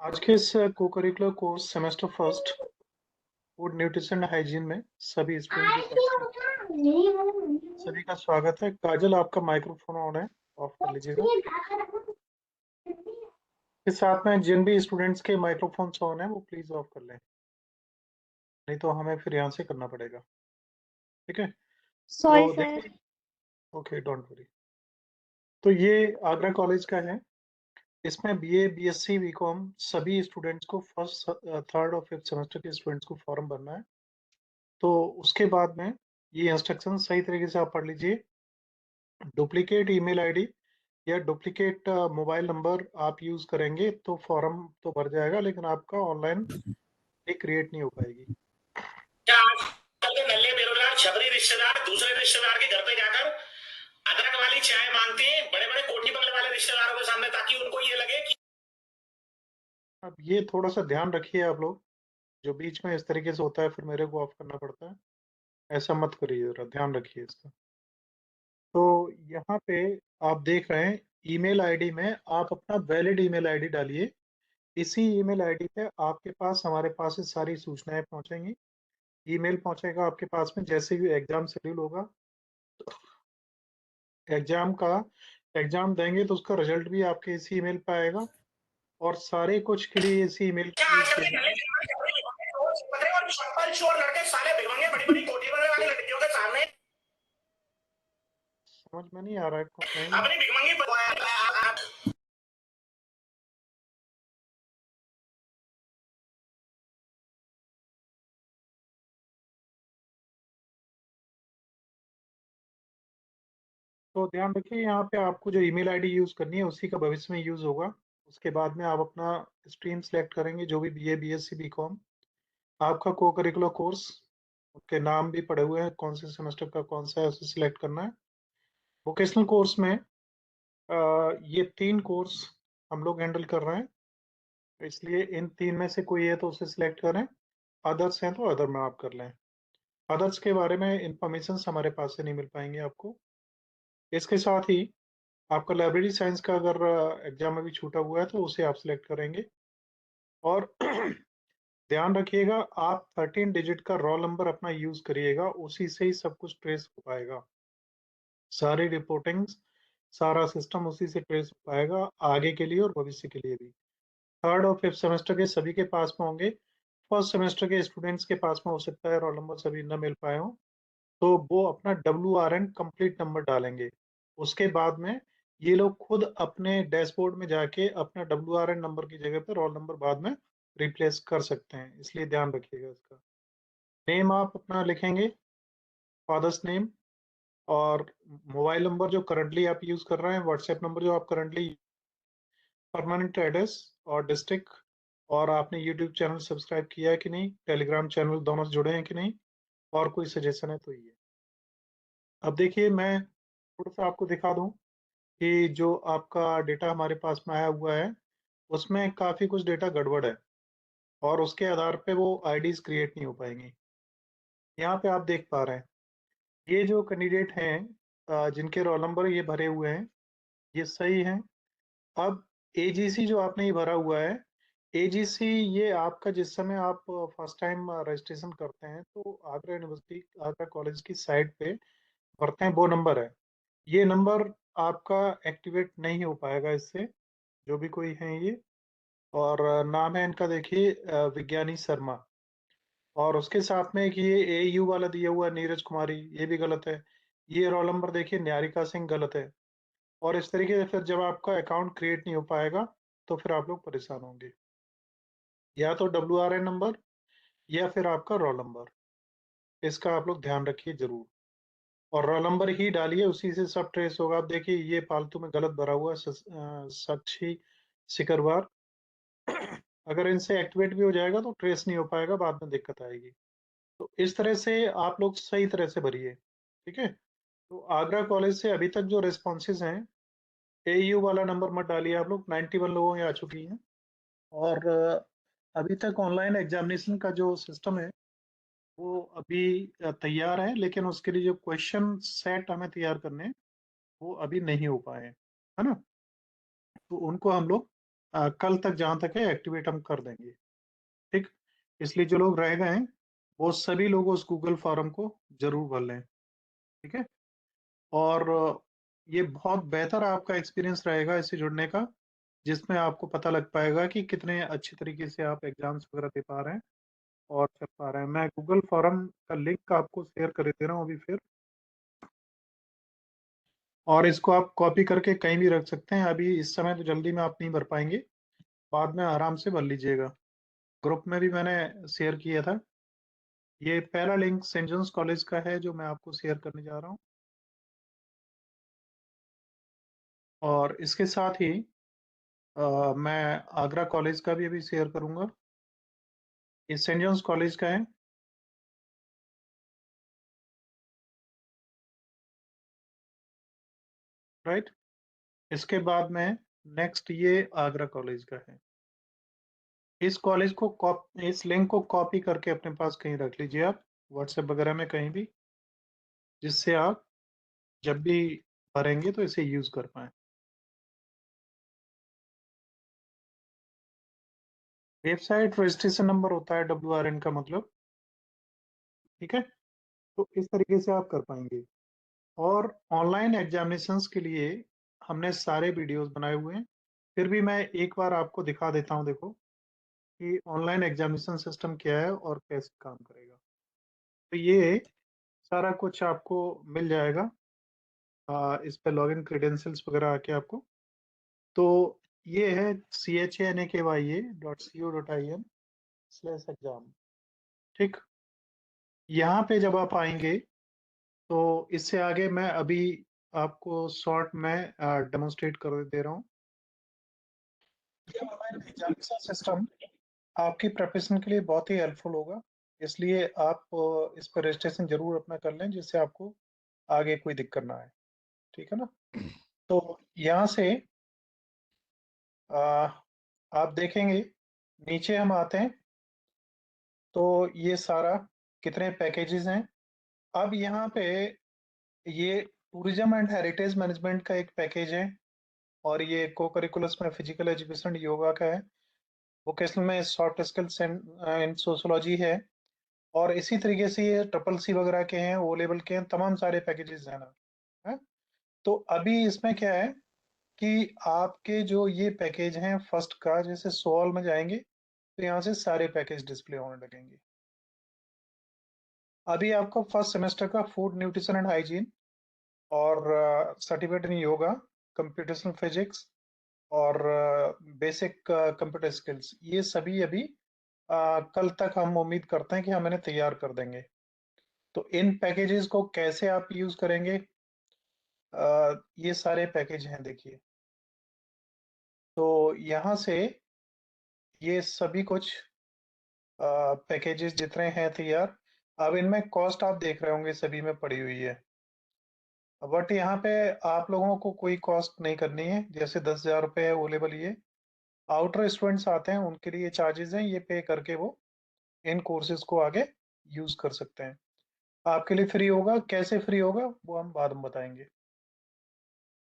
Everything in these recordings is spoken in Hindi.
आज के इस co-curricular course semester first food nutrition and hygiene में सभी स्टूडेंट जो पार्टिसिपेट सभी का स्वागत है। काजल, आपका माइक्रोफोन ऑन है, ऑफ कर लीजिएगा। के साथ में जिन भी स्टूडेंट्स के माइक्रोफोन ऑन है वो प्लीज ऑफ कर लें, नहीं तो हमें फिर यहाँ से करना पड़ेगा। ठीक है, सॉरी तो सर। देखिए, ओके, डोंट वरी। तो ये आगरा कॉलेज का है। इसमें बीए, बीएससी, बीकॉम सभी स्टूडेंट्स को फर्स्ट, थर्ड और फिफ्थ सेमेस्टर के स्टूडेंट्स को फॉर्म भरना है। तो उसके बाद में ये इंस्ट्रक्शन सही तरीके से आप पढ़ लीजिए। डुप्लीकेट ईमेल आईडी या डुप्लीकेट मोबाइल नंबर आप यूज करेंगे तो फॉर्म तो भर जाएगा, लेकिन आपका ऑनलाइन क्रिएट नहीं हो पाएगी। क्या आजकल के नल्ले बेरोजगार छबरी रिश्तेदार दूसरे रिश्तेदार के घर पे जाकर अदरक वाली चाय मांगते हैं बड़े बड़े कोठी बंगले वाले रिश्तेदारों के सामने, ताकि उनको ये लगे कि अब ये थोड़ा सा ध्यान रखिए आप लोग, जो बीच में इस तरीके से होता है फिर मेरे को ऑफ करना पड़ता है, ऐसा मत करिए, जरा ध्यान रखिए इसका। तो यहाँ पे आप देख रहे हैं ईमेल आईडी में आप अपना वैलिड ईमेल आईडी डालिए। इसी ईमेल आईडी पे आपके पास हमारे पास से सारी सूचनाएं पहुंचेंगी। ईमेल पहुंचेगा आपके पास में जैसे ही एग्जाम शेड्यूल होगा। एग्जाम देंगे तो उसका रिजल्ट भी आपके इसी ईमेल पे आएगा, और सारे कुछ के लिए इसी ईमेल क्या का यूज आजकल किया के जाएगा। नल्ले बेरोजगार छबरी भिखारी रोज पतरे और चप्पल चोर लड़के साले भिगमंगे बड़ी बड़ी कोठी बंगले वाली लड़कियों के सामने समझ में नहीं आ रहा है कौन है ये। अपनी भिगमंगी तो ध्यान रखिए, यहाँ पे आपको जो ईमेल आईडी यूज करनी है उसी का भविष्य में यूज होगा। उसके बाद में आप अपना स्ट्रीम सेलेक्ट करेंगे, जो भी बीए, बीएससी, बीकॉम आपका को करिकुलर कोर्स, उसके नाम भी पड़े हुए हैं, कौन से सेमेस्टर का कौन सा है उसे सिलेक्ट करना है। वोकेशनल कोर्स में ये 3 कोर्स हम लोग हैंडल कर रहे हैं, इसलिए इन 3 में से कोई है तो उसे सिलेक्ट करें। अदर्स हैं तो अदर में आप कर लें। अदर्स के बारे में इंफॉर्मेशन हमारे पास से नहीं मिल पाएंगे आपको। इसके साथ ही आपका लाइब्रेरी साइंस का अगर एग्जाम अभी छूटा हुआ है तो उसे आप सिलेक्ट करेंगे। और ध्यान रखिएगा, आप 13 डिजिट का रोल नंबर अपना यूज करिएगा, उसी से ही सब कुछ ट्रेस हो पाएगा। सारी रिपोर्टिंग, सारा सिस्टम उसी से ट्रेस हो पाएगा, आगे के लिए और भविष्य के लिए भी। थर्ड और फिफ्थ सेमेस्टर के सभी के पास में होंगे। फर्स्ट सेमेस्टर के स्टूडेंट्स के पास में हो सकता है रोल नंबर सभी न मिल पाए हो, तो वो अपना WRN कंप्लीट नंबर डालेंगे। उसके बाद में ये लोग खुद अपने डैशबोर्ड में जाके अपना WRN नंबर की जगह पर रोल नंबर बाद में रिप्लेस कर सकते हैं, इसलिए ध्यान रखिएगा इसका। नेम आप अपना लिखेंगे, फादर्स नेम, और मोबाइल नंबर जो करंटली आप यूज कर रहे हैं, व्हाट्सएप नंबर जो आप करंटली, परमानेंट एड्रेस और डिस्ट्रिक्ट, और आपने यूट्यूब चैनल सब्सक्राइब किया है कि नहीं, टेलीग्राम चैनल दोनों से जुड़े हैं कि नहीं, और कोई सजेशन है तो ये। अब देखिए, मैं थोड़ा सा आपको दिखा दूं कि जो आपका डेटा हमारे पास में आया हुआ है उसमें काफ़ी कुछ डेटा गड़बड़ है, और उसके आधार पे वो आईडीज क्रिएट नहीं हो पाएंगी। यहाँ पे आप देख पा रहे हैं ये जो कैंडिडेट हैं, जिनके रोल नंबर ये भरे हुए हैं, ये सही हैं। अब एजीसी जो आपने ये भरा हुआ है, एजीसी ये आपका जिस समय आप फर्स्ट टाइम रजिस्ट्रेशन करते हैं तो आगरा यूनिवर्सिटी, आगरा कॉलेज की साइट पे भरते हैं, वो नंबर है। ये नंबर आपका एक्टिवेट नहीं हो पाएगा इससे, जो भी कोई है ये। और नाम है इनका, देखिए, विज्ञानी शर्मा। और उसके साथ में एक ये एयू वाला दिया हुआ है, नीरज कुमारी, ये भी गलत है। ये रोल नंबर देखिए, न्यारिका सिंह, गलत है। और इस तरीके से फिर जब आपका अकाउंट क्रिएट नहीं हो पाएगा तो फिर आप लोग परेशान होंगे। या तो WRN नंबर या फिर आपका रोल नंबर, इसका आप लोग ध्यान रखिए जरूर। और रोल नंबर ही डालिए, उसी से सब ट्रेस होगा। आप देखिए ये फालतू में गलत भरा हुआ है, साक्षी सिकरवार। अगर इनसे एक्टिवेट भी हो जाएगा तो ट्रेस नहीं हो पाएगा, बाद में दिक्कत आएगी। तो इस तरह से आप लोग सही तरह से भरिए, ठीक है। तो आगरा कॉलेज से अभी तक जो रिस्पॉन्सेज हैं, एयू वाला नंबर मत डालिए आप लोग, 91 लोगों की आ चुकी हैं। और अभी तक ऑनलाइन एग्जामिनेशन का जो सिस्टम है वो अभी तैयार है, लेकिन उसके लिए जो क्वेश्चन सेट हमें तैयार करने हैं वो अभी नहीं हो पाए हैं, है ना। तो उनको हम लोग कल तक जहां तक है एक्टिवेट हम कर देंगे। ठीक, इसलिए जो लोग रह गए हैं वो सभी लोग उस गूगल फॉर्म को जरूर भर लें। ठीक है, और ये बहुत बेहतर आपका एक्सपीरियंस रहेगा इससे जुड़ने का, जिसमें आपको पता लग पाएगा कि कितने अच्छे तरीके से आप एग्जाम्स वगैरह दे पा रहे हैं और चल पा रहे हैं। मैं गूगल फॉर्म का लिंक आपको शेयर कर दे रहा हूँ अभी फिर, और इसको आप कॉपी करके कहीं भी रख सकते हैं। अभी इस समय तो जल्दी में आप नहीं भर पाएंगे, बाद में आराम से भर लीजिएगा। ग्रुप में भी मैंने शेयर किया था। ये पहला लिंक सेंट जॉन्स कॉलेज का है जो मैं आपको शेयर करने जा रहा हूँ, और इसके साथ ही मैं आगरा कॉलेज का भी अभी शेयर करूंगा। ये सेंट जॉन्स कॉलेज का है, राइट। इसके बाद में नेक्स्ट ये आगरा कॉलेज का है। इस कॉलेज को इस लिंक को कॉपी करके अपने पास कहीं रख लीजिए आप, व्हाट्सएप वगैरह में कहीं भी, जिससे आप जब भी भरेंगे तो इसे यूज कर पाए। वेबसाइट रजिस्ट्रेशन नंबर होता है WRN का मतलब। ठीक है, तो इस तरीके से आप कर पाएंगे। और ऑनलाइन एग्जामिनेशंस के लिए हमने सारे वीडियोस बनाए हुए हैं, फिर भी मैं एक बार आपको दिखा देता हूं, देखो कि ऑनलाइन एग्जामिनेशन सिस्टम क्या है और कैसे काम करेगा। तो ये सारा कुछ आपको मिल जाएगा इस पे लॉगिन क्रेडेंशियल्स वगैरह आके आपको। तो ये है CHANKYA.co.in/exam। ठीक, यहाँ पे जब आप आएंगे तो इससे आगे मैं अभी आपको शॉर्ट में डेमोन्स्ट्रेट कर दे रहा हूँ। ये ऑनलाइन एग्जामिनेशन सिस्टम आपकी प्रिपरेशन के लिए बहुत ही हेल्पफुल होगा, इसलिए आप इस पर रजिस्ट्रेशन जरूर अपना कर लें, जिससे आपको आगे कोई दिक्कत ना आए। ठीक है ना। तो यहाँ से आ, आप देखेंगे, नीचे हम आते हैं तो ये सारा कितने पैकेजेस हैं। अब यहाँ पे ये टूरिज्म एंड हेरिटेज मैनेजमेंट का एक पैकेज है, और ये को करिकुलस में फिजिकल एजुकेशन योगा का है, वोकेशनल में सॉफ्ट स्किल्स एंड सोशोलॉजी है, और इसी तरीके से ये ट्रिपल C वगैरह के हैं, O लेवल के हैं, तमाम सारे पैकेजेस हैं ना। है? तो अभी इसमें क्या है कि आपके जो ये पैकेज हैं फर्स्ट का, जैसे सोल में जाएंगे तो यहाँ से सारे पैकेज डिस्प्ले होने लगेंगे। अभी आपको फर्स्ट सेमेस्टर का फूड न्यूट्रिशन एंड हाइजीन और certificate in yoga, computational physics और बेसिक कंप्यूटर स्किल्स, ये सभी अभी कल तक हम उम्मीद करते हैं कि हम इन्हें तैयार कर देंगे। तो इन पैकेजेस को कैसे आप यूज करेंगे, ये सारे पैकेज हैं देखिए। तो यहाँ से ये सभी कुछ पैकेजेस जितने हैं तैयार, अब इनमें कॉस्ट आप देख रहे होंगे सभी में पड़ी हुई है, बट यहाँ पे आप लोगों को कोई कॉस्ट नहीं करनी है। जैसे 10,000 रुपये है वो लेवल, ये आउटर स्टूडेंट्स आते हैं उनके लिए चार्जेस हैं, ये पे करके वो इन कोर्सेज को आगे यूज कर सकते हैं। आपके लिए फ्री होगा, कैसे फ्री होगा वो हम बाद में बताएंगे।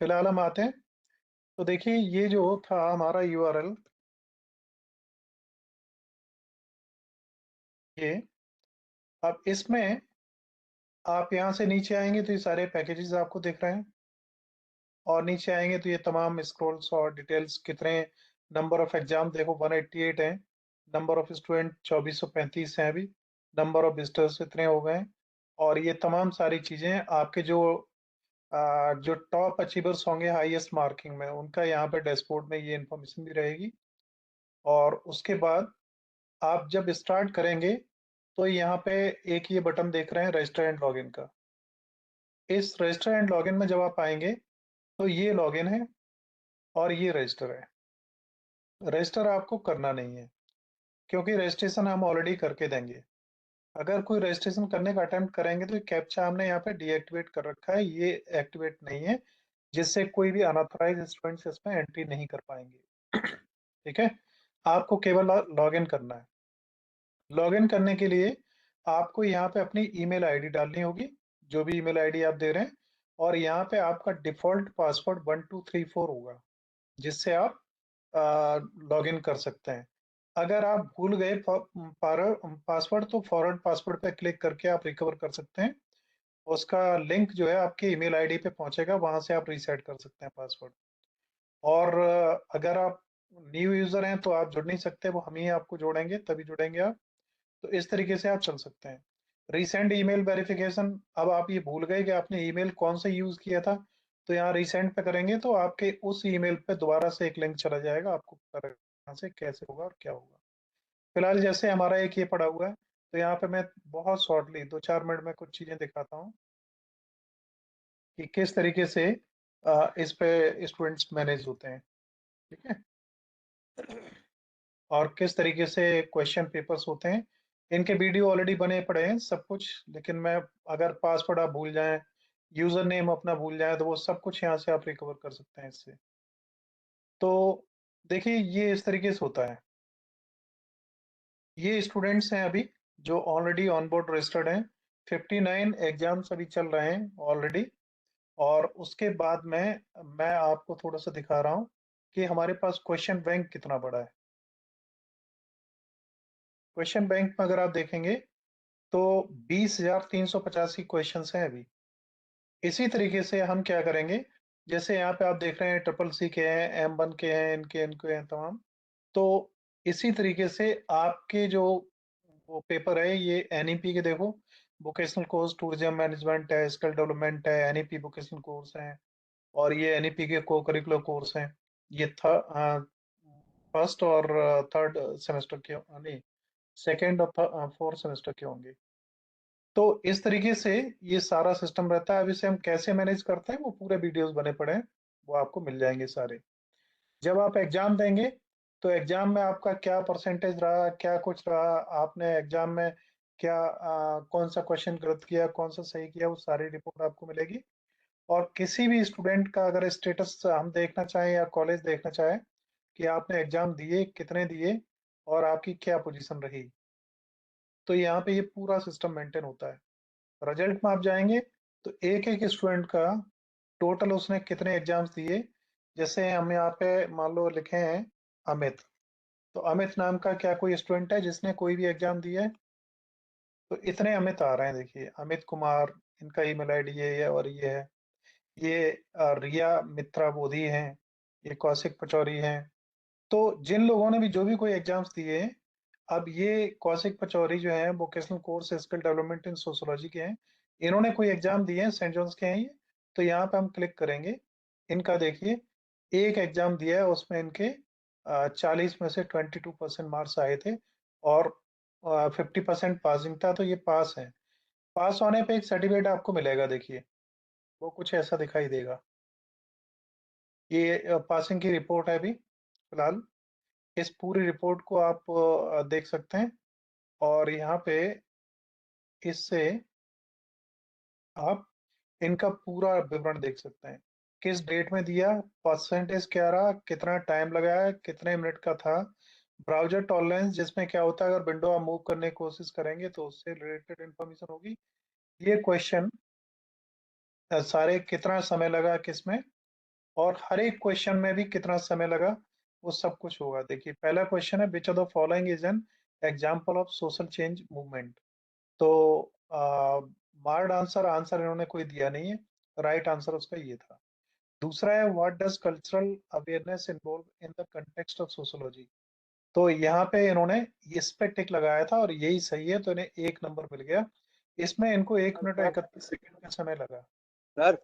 फिलहाल हम आते हैं, तो देखिए ये जो था हमारा URL, ये अब इसमें आप यहाँ से नीचे आएंगे तो ये सारे पैकेजेस आपको दिख रहे हैं, और नीचे आएंगे तो ये तमाम स्क्रॉल्स और डिटेल्स, कितने नंबर ऑफ एग्जाम देखो 188 है, नंबर ऑफ स्टूडेंट 2435 हैं अभी, नंबर ऑफ विजिटर्स इतने हो गए हैं, और ये तमाम सारी चीजें आपके जो टॉप अचीवर्स होंगे हाईएस्ट मार्किंग में, उनका यहाँ पे डैशबोर्ड में ये इन्फॉर्मेशन भी रहेगी। और उसके बाद आप जब स्टार्ट करेंगे तो यहाँ पे एक ये बटन देख रहे हैं रजिस्टर एंड लॉगिन का। इस रजिस्टर एंड लॉगिन में जब आप आएंगे तो ये लॉगिन है और ये रजिस्टर है। रजिस्टर आपको करना नहीं है, क्योंकि रजिस्ट्रेशन हम ऑलरेडी करके देंगे। अगर कोई रजिस्ट्रेशन करने का अटेम्प्ट करेंगे तो कैप्चा हमने यहाँ पे डीएक्टिवेट कर रखा है, ये एक्टिवेट नहीं है, जिससे कोई भी अनऑथराइज स्टूडेंट्स इसमें एंट्री नहीं कर पाएंगे। ठीक है, आपको केवल लॉगिन करना है। लॉगिन करने के लिए आपको यहाँ पे अपनी ईमेल आईडी डालनी होगी, जो भी ईमेल आईडी आप दे रहे हैं, और यहाँ पे आपका डिफॉल्ट पासवर्ड 1234 होगा, जिससे आप लॉग इन कर सकते हैं। अगर आप भूल गए पासवर्ड, तो फॉरवर्ड पासवर्ड पे क्लिक करके आप रिकवर कर सकते हैं। उसका लिंक जो है आपके ईमेल आईडी पे पहुंचेगा, वहां से आप रीसेट कर सकते हैं पासवर्ड। और अगर आप न्यू यूजर हैं तो आप जुड़ नहीं सकते, वो हम ही आपको जोड़ेंगे, तभी जुड़ेंगे आप। तो इस तरीके से आप चल सकते हैं। रिसेंट ईमेल वेरिफिकेशन, अब आप ये भूल गए कि आपने ईमेल कौन सा यूज किया था, तो यहाँ रिसेंट पे करेंगे तो आपके उस ईमेल पे दोबारा से एक लिंक चला जाएगा, आपको पता रहेगा कहाँ से कैसे होगा और क्या होगा। फिलहाल जैसे हमारा एक ये पड़ा हुआ है, तो यहाँ पे मैं बहुत शॉर्टली 2-4 मिनट में कुछ चीजें दिखाता हूँ कि किस तरीके से इस पे स्टूडेंट्स मैनेज होते हैं। ठीक है, और किस तरीके से क्वेश्चन पेपर्स होते हैं। इनके वीडियो ऑलरेडी बने पड़े हैं सब कुछ, लेकिन मैं, अगर पासवर्ड आप भूल जाएं, यूजर नेम अपना भूल जाएं, तो वो सब कुछ यहाँ से आप रिकवर कर सकते हैं इससे। तो देखिए, ये इस तरीके से होता है। ये स्टूडेंट्स हैं अभी जो ऑलरेडी ऑन बोर्ड रजिस्टर्ड हैं। 59 एग्जाम्स अभी चल रहे हैं ऑलरेडी। और उसके बाद में मैं आपको थोड़ा सा दिखा रहा हूँ कि हमारे पास क्वेश्चन बैंक कितना बड़ा है। क्वेश्चन बैंक में अगर आप देखेंगे तो 20,385 क्वेश्चन हैं अभी। इसी तरीके से हम क्या करेंगे, जैसे यहाँ पे आप देख रहे हैं ट्रिपल सी के हैं, M1 के हैं, इनके हैं तमाम। तो इसी तरीके से आपके जो वो पेपर है, ये NEP के देखो, वोकेशनल कोर्स टूरिज्म मैनेजमेंट है, स्किल डेवलपमेंट है, NEP वोकेशनल कोर्स है। और ये NEP के को करिकुलर कोर्स हैं। ये फर्स्ट और थर्ड सेमेस्टर के, नहीं, सेकेंड और फोर्थ सेमेस्टर के होंगे। तो इस तरीके से ये सारा सिस्टम रहता है। अब इसे हम कैसे मैनेज करते हैं, वो पूरे वीडियोस बने पड़े हैं, वो आपको मिल जाएंगे सारे। जब आप एग्जाम देंगे तो एग्जाम में आपका क्या परसेंटेज रहा, क्या कुछ रहा, आपने एग्जाम में क्या कौन सा क्वेश्चन गलत किया, कौन सा सही किया, वो सारी रिपोर्ट आपको मिलेगी। और किसी भी स्टूडेंट का अगर स्टेटस हम देखना चाहें या कॉलेज देखना चाहें कि आपने एग्जाम दिए, कितने दिए, और आपकी क्या पोजीशन रही, तो यहाँ पे ये पूरा सिस्टम मेंटेन होता है। रिजल्ट में आप जाएंगे तो एक एक स्टूडेंट का टोटल उसने कितने एग्जाम्स दिए। जैसे हम यहाँ पे मान लो लिखे हैं अमित, तो अमित नाम का क्या कोई स्टूडेंट है जिसने कोई भी एग्जाम दिया है? तो इतने अमित आ रहे हैं, देखिए अमित कुमार, इनका ईमेल आईडी ये है और ये है। ये रिया मित्रा बोधी हैं, ये कौशिक पचौरी हैं। तो जिन लोगों ने भी जो भी कोई एग्जाम्स दिए हैं, अब ये कौशिक पचौरी जो है vocational course skill development in sociology के हैं, इन्होंने कोई एग्जाम दिए हैं, सेंट जॉन्स के हैं ये। तो यहाँ पे हम क्लिक करेंगे, इनका देखिए एक एग्जाम दिया है, उसमें इनके 40 में से 22% मार्क्स आए थे, और 50% पासिंग था, तो ये पास है। पास होने पे एक सर्टिफिकेट आपको मिलेगा, देखिए वो कुछ ऐसा दिखाई देगा। ये पासिंग की रिपोर्ट है अभी फिलहाल। इस पूरी रिपोर्ट को आप देख सकते हैं, और यहाँ पे इससे आप इनका पूरा विवरण देख सकते हैं, किस डेट में दिया, परसेंटेज क्या रहा, कितना टाइम लगाया, कितने मिनट का था, ब्राउजर टॉलरेंस, जिसमें क्या होता है अगर विंडो आप मूव करने की कोशिश करेंगे तो उससे रिलेटेड इंफॉर्मेशन होगी। ये क्वेश्चन सारे कितना समय लगा किसमें, और हर एक क्वेश्चन में भी कितना समय लगा, वो सब कुछ होगा। देखिए पहला क्वेश्चन है, which of the following is an example of social change movement. तो मार्ड आंसर, आंसर इन्होंने कोई दिया नहीं है, राइट आंसर उसका ये था। दूसरा है, what does cultural awareness involve in the context of sociology. तो यहाँ पे इन्होंने इस पे टिक लगाया था और यही सही है, तो इन्हें 1 नंबर मिल गया। इसमें इनको 1 मिनट 31 सेकंड का समय लगा। सर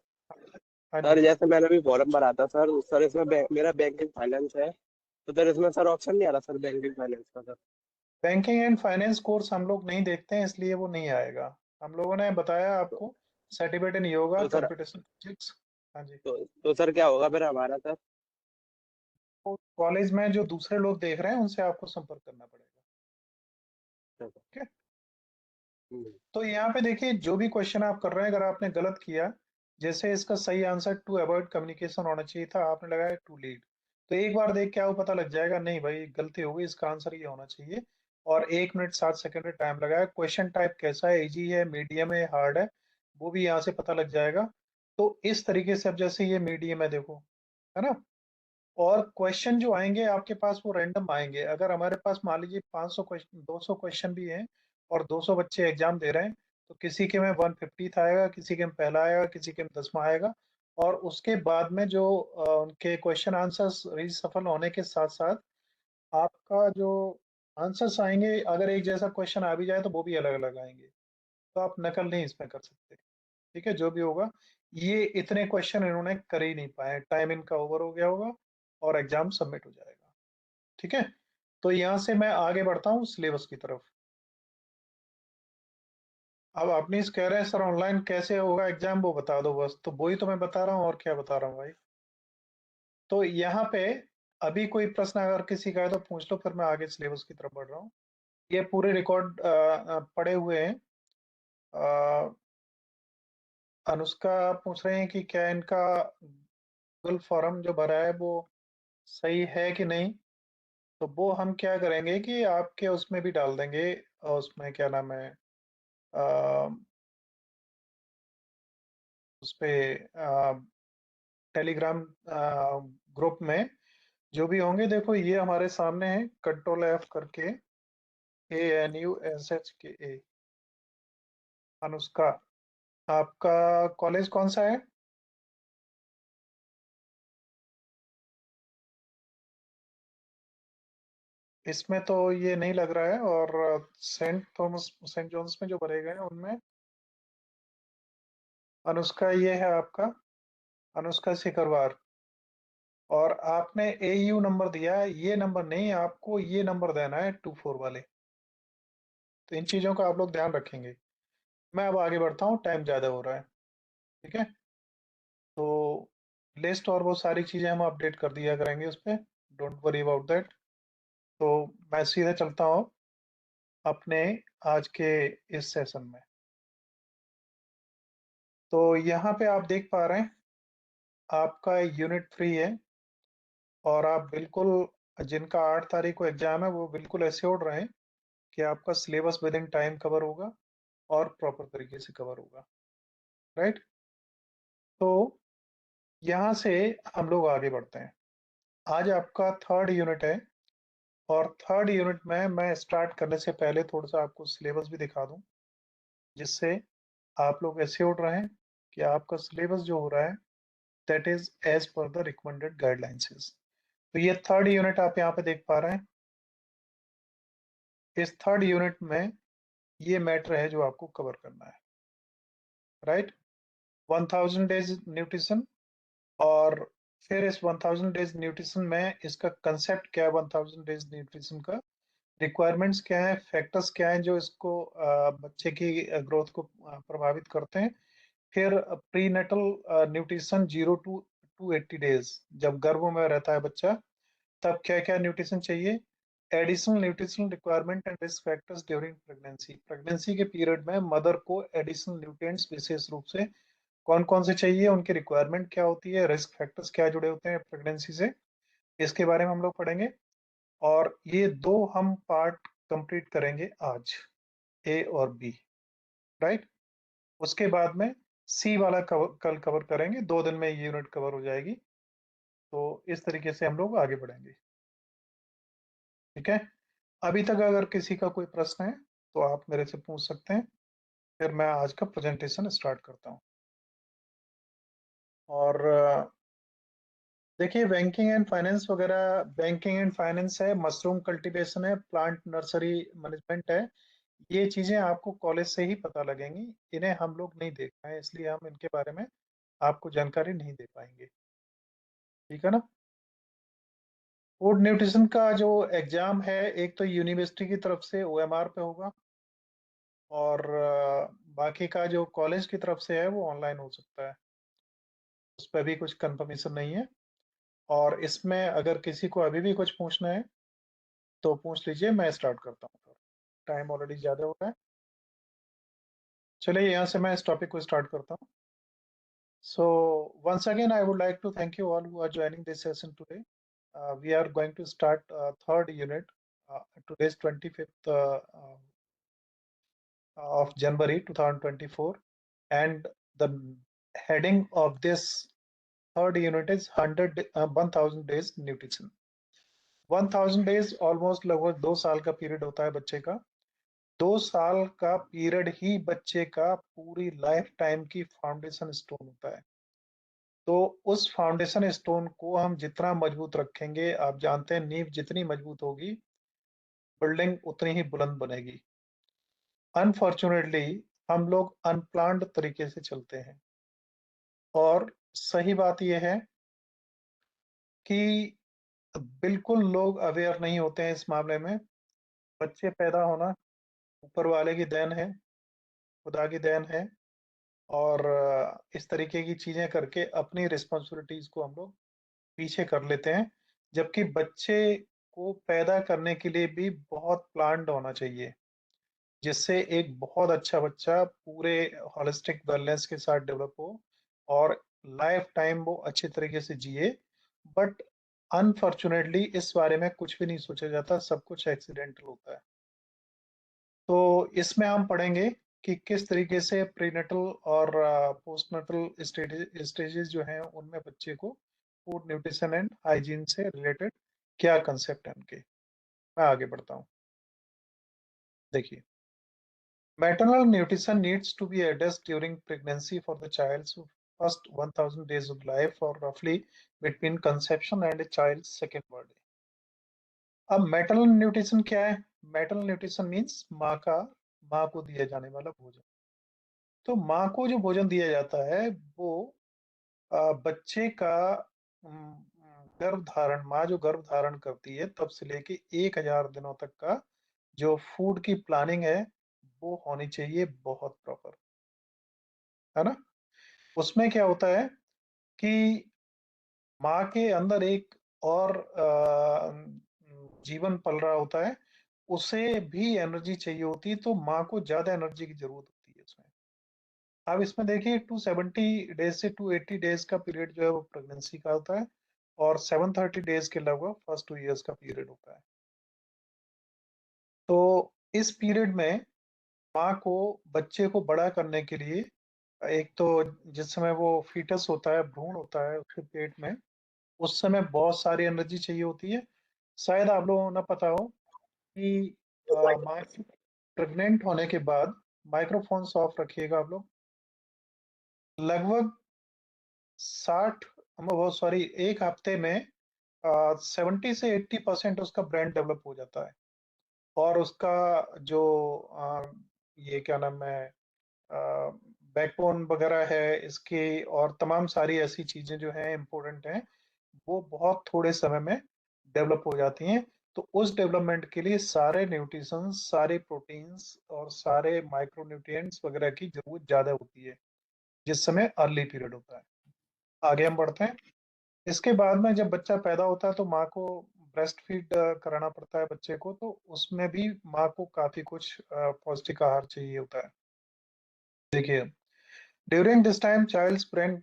हाँ जी। सर जैसे मैंने अभी फॉर्म भरा था सर इसमें मेरा बैंकिंग फाइनेंस है, तो सर इसमें सर ऑप्शन नहीं आ रहा सर बैंकिंग फाइनेंस का sir. Banking and finance course हम लोग नहीं देखते हैं, इसलिए वो नहीं आएगा। हम लोगों ने बताया तो, आपको, सर्टिफिकेट इन योगा तो सर कंप्यूटेशन फिजिक्स। हाँ जी। तो सर क्या होगा फिर हमारा सर? तो कॉलेज में जो दूसरे लोग देख रहे हैं उनसे आपको संपर्क करना पड़ेगा। ठीक है, तो यहाँ पे देखिए जो भी क्वेश्चन आप कर रहे हैं, अगर आपने गलत किया, जैसे इसका सही आंसर टू अवॉइड कम्युनिकेशन होना चाहिए था, आपने लगाया टू लीड, तो एक बार देख के आपको पता लग जाएगा, नहीं भाई गलती हो गई, इसका आंसर ये होना चाहिए। और 1 मिनट 7 सेकंड का टाइम लगाया। क्वेश्चन टाइप कैसा है, इजी है, मीडियम है, हार्ड है, वो भी यहाँ से पता लग जाएगा। तो इस तरीके से, अब जैसे ये मीडियम है देखो, है ना, और क्वेश्चन जो आएंगे आपके पास वो रैंडम आएंगे। अगर हमारे पास मान लीजिए 500 क्वेश्चन 200 क्वेश्चन भी हैं और 200 बच्चे एग्जाम दे रहे हैं, तो किसी के में 150 आएगा, किसी के में पहला आएगा, किसी के में 10वां आएगा। और उसके बाद में जो उनके क्वेश्चन आंसर्स रीसफल होने के साथ साथ आपका जो आंसर्स आएंगे, अगर एक जैसा क्वेश्चन आ भी जाए तो वो भी अलग अलग आएंगे, तो आप नकल नहीं इसमें कर सकते। ठीक है, जो भी होगा, ये इतने क्वेश्चन इन्होंने कर ही नहीं पाए, टाइम इनका ओवर हो गया होगा और एग्जाम सबमिट हो जाएगा। ठीक है, तो यहाँ से मैं आगे बढ़ता हूँ सिलेबस की तरफ। अब अपनी कह रहे हैं सर ऑनलाइन कैसे होगा एग्जाम, वो बता दो बस। तो वही तो मैं बता रहा हूँ, और क्या बता रहा हूँ भाई। तो यहाँ पे अभी कोई प्रश्न अगर किसी का है तो पूछ लो, फिर मैं आगे सिलेबस की तरफ बढ़ रहा हूँ। ये पूरे रिकॉर्ड पड़े हुए हैं। अनुष्का पूछ रहे हैं कि क्या इनका गूगल फॉर्म जो भरा है वो सही है कि नहीं। तो वो हम क्या करेंगे कि आपके उसमें भी डाल देंगे, उसमें क्या नाम है, उस पे टेलीग्राम ग्रुप में जो भी होंगे। देखो ये हमारे सामने है, Ctrl+F करके, ANUSHKA। अनुष्का, आपका कॉलेज कौन सा है? इसमें तो ये नहीं लग रहा है। और सेंट जॉन्स में जो भरे गए हैं उनमें अनुष्का ये है आपका, अनुष्का सिकरवार। और आपने AU नंबर दिया है, ये नंबर नहीं, आपको ये नंबर देना है 24 वाले। तो इन चीजों का आप लोग ध्यान रखेंगे। मैं अब आगे बढ़ता हूँ, टाइम ज्यादा हो रहा है। ठीक है, तो लिस्ट और वो सारी चीजें हम अपडेट कर दिया करेंगे उस पर, डोंट वरी अबाउट दैट। तो मैं सीधे चलता हूँ अपने आज के इस सेशन में। तो यहाँ पे आप देख पा रहे हैं आपका यूनिट 3 है, और आप बिल्कुल जिनका 8 तारीख को एग्जाम है वो बिल्कुल एश्योर्ड रहें कि आपका syllabus with in time cover होगा और प्रॉपर तरीके से कवर होगा। राइट, तो यहाँ से हम लोग आगे बढ़ते हैं। आज आपका 3rd यूनिट है, और 3rd यूनिट में मैं स्टार्ट करने से पहले थोड़ा सा आपको सिलेबस भी दिखा दूं, जिससे आप लोग एश्योर्ड रहें कि आपका सिलेबस जो हो रहा है that is as per the recommended guidelines. तो ये 3rd यूनिट आप यहाँ पे देख पा रहे हैं। इस 3rd यूनिट में ये मैटर है जो आपको कवर करना है। राइट, 1000 डेज न्यूट्रिशन, और फिर इस 1000 डेज न्यूट्रिशन में इसका कंसेप्ट क्या है, 1000 डेज न्यूट्रिशन का रिक्वायरमेंट्स क्या है, फैक्टर्स क्या है जो इसको बच्चे की ग्रोथ को प्रभावित करते हैं। फिर प्रीनेटल न्यूट्रिशन 0 to 280 डेज, जब गर्भ में रहता है बच्चा, तब क्या क्या न्यूट्रिशन चाहिए। Additional nutritional requirement and risk factors during pregnancy, pregnancy के पीरियड में मदर को एडिशनल न्यूट्रिएंट्स विशेष रूप से कौन कौन से चाहिए, उनकी रिक्वायरमेंट क्या होती है, रिस्क फैक्टर्स क्या जुड़े होते हैं प्रेगनेंसी से, इसके बारे में हम लोग पढ़ेंगे। और ये दो हम पार्ट कंप्लीट करेंगे आज, A और B। राइट, उसके बाद में C वाला कल कवर करेंगे, 2 दिन में ये यूनिट कवर हो जाएगी। तो इस तरीके से हम लोग आगे बढ़ेंगे। ठीक है, अभी तक अगर किसी का कोई प्रश्न है तो आप मेरे से पूछ सकते हैं, फिर मैं आज का प्रेजेंटेशन स्टार्ट करता हूँ। और देखिए, बैंकिंग एंड फाइनेंस वगैरह, बैंकिंग एंड फाइनेंस है, मशरूम कल्टीवेशन है, प्लांट नर्सरी मैनेजमेंट है, ये चीजें आपको कॉलेज से ही पता लगेंगी। इन्हें हम लोग नहीं देख पाए, इसलिए हम इनके बारे में आपको जानकारी नहीं दे पाएंगे। ठीक है ना। फूड न्यूट्रिशन का जो एग्जाम है, एक तो यूनिवर्सिटी की तरफ से OMR पे होगा, और बाकी का जो कॉलेज की तरफ से है वो ऑनलाइन हो सकता है, उस पर भी कुछ कंफर्मेशन नहीं है। और इसमें अगर किसी को अभी भी कुछ पूछना है तो पूछ लीजिए, मैं स्टार्ट करता हूँ। टाइम ऑलरेडी ज़्यादा हो रहा है, चलिए यहाँ से मैं इस टॉपिक को स्टार्ट करता हूँ। So once again, I would like to thank you all who are joining this session today. We are going to start 3rd unit. Today is 25th of January 2024, and the heading of this third unit is 1000 days nutrition. 1000 days almost लगभग 2 साल का पीरियड होता है बच्चे का। 2 साल का पीरियड ही बच्चे का पूरी लाइफ टाइम की फाउंडेशन स्टोन होता है। तो उस फाउंडेशन स्टोन को हम जितना मजबूत रखेंगे, आप जानते हैं नींव जितनी मजबूत होगी बिल्डिंग उतनी ही बुलंद बनेगी। अनफॉर्चुनेटली हम लोग अनप्लान्ड तरीके से चलते हैं, और सही बात यह है कि बिल्कुल लोग अवेयर नहीं होते हैं इस मामले में। बच्चे पैदा होना ऊपर वाले की देन है, खुदा की देन है, और इस तरीके की चीजें करके अपनी रिस्पॉन्सिबिलिटीज को हम लोग पीछे कर लेते हैं, जबकि बच्चे को पैदा करने के लिए भी बहुत प्लान्ड होना चाहिए, जिससे एक बहुत अच्छा बच्चा पूरे होलिस्टिक वेलनेस के साथ डेवलप हो और लाइफ टाइम वो अच्छे तरीके से जिए। बट अनफॉर्चुनेटली इस बारे में कुछ भी नहीं सोचा जाता, सब कुछ एक्सीडेंटल होता है। तो इसमें हम पढ़ेंगे कि किस तरीके से प्रीनेटल और पोस्टनेटल स्टेजेस जो हैं उनमें बच्चे को फूड न्यूट्रिशन एंड हाइजीन से रिलेटेड क्या कंसेप्ट है उनके। मैं आगे बढ़ता हूँ। देखिए, maternal nutrition needs to be addressed during pregnancy for the child's first 1000 days of life, or roughly between conception and a child's second birthday. अब मैटरनल न्यूट्रिशन क्या है? मैटरनल न्यूट्रिशन मीन्स माँ को दिया जाने वाला भोजन। तो माँ को जो भोजन दिया जाता है वो बच्चे का गर्भ धारण, माँ जो गर्भ धारण करती है तब से लेके 1000 दिनों तक का जो फूड की प्लानिंग है वो होनी चाहिए बहुत प्रॉपर, है ना। उसमें क्या होता है कि माँ के अंदर एक और जीवन पल रहा होता है, उसे भी एनर्जी चाहिए होती है, तो माँ को ज्यादा एनर्जी की जरूरत होती है उसमें। अब इसमें देखिए 270 डेज से 280 डेज का पीरियड जो है वो प्रेगनेंसी का होता है, और 730 डेज के लगभग फर्स्ट 2 इयर्स का पीरियड होता है। तो इस पीरियड में माँ को बच्चे को बड़ा करने के लिए, एक तो जिस समय वो फीटस होता है, भ्रूण होता है उसके पेट में, उस समय बहुत सारी एनर्जी चाहिए होती है। शायद आप लोगों को ना पता हो कि माँ प्रेग्नेंट होने के बाद, माइक्रोफोन ऑफ रखिएगा आप लोग, लगभग 60 बहुत सॉरी 1 हफ्ते में 70 से 80% उसका ब्रेन डेवलप हो जाता है, और उसका जो ये क्या नाम है, बैकबोन वगैरह है इसके, और तमाम सारी ऐसी चीजें जो हैं इम्पोर्टेंट हैं, वो बहुत थोड़े समय में डेवलप हो जाती हैं। तो उस डेवलपमेंट के लिए सारे न्यूट्रिशंस, सारे प्रोटीन्स और सारे माइक्रो न्यूट्रिएंट्स वगैरह की जरूरत ज्यादा होती है, जिस समय अर्ली पीरियड होता है। आगे हम बढ़ते हैं। इसके बाद में जब बच्चा पैदा होता है तो माँ को ब्रेस्ट फीड कराना पड़ता है बच्चे को, तो उसमें भी माँ को काफी कुछ पौष्टिक आहार चाहिए होता है। देखिए, during this time child's brain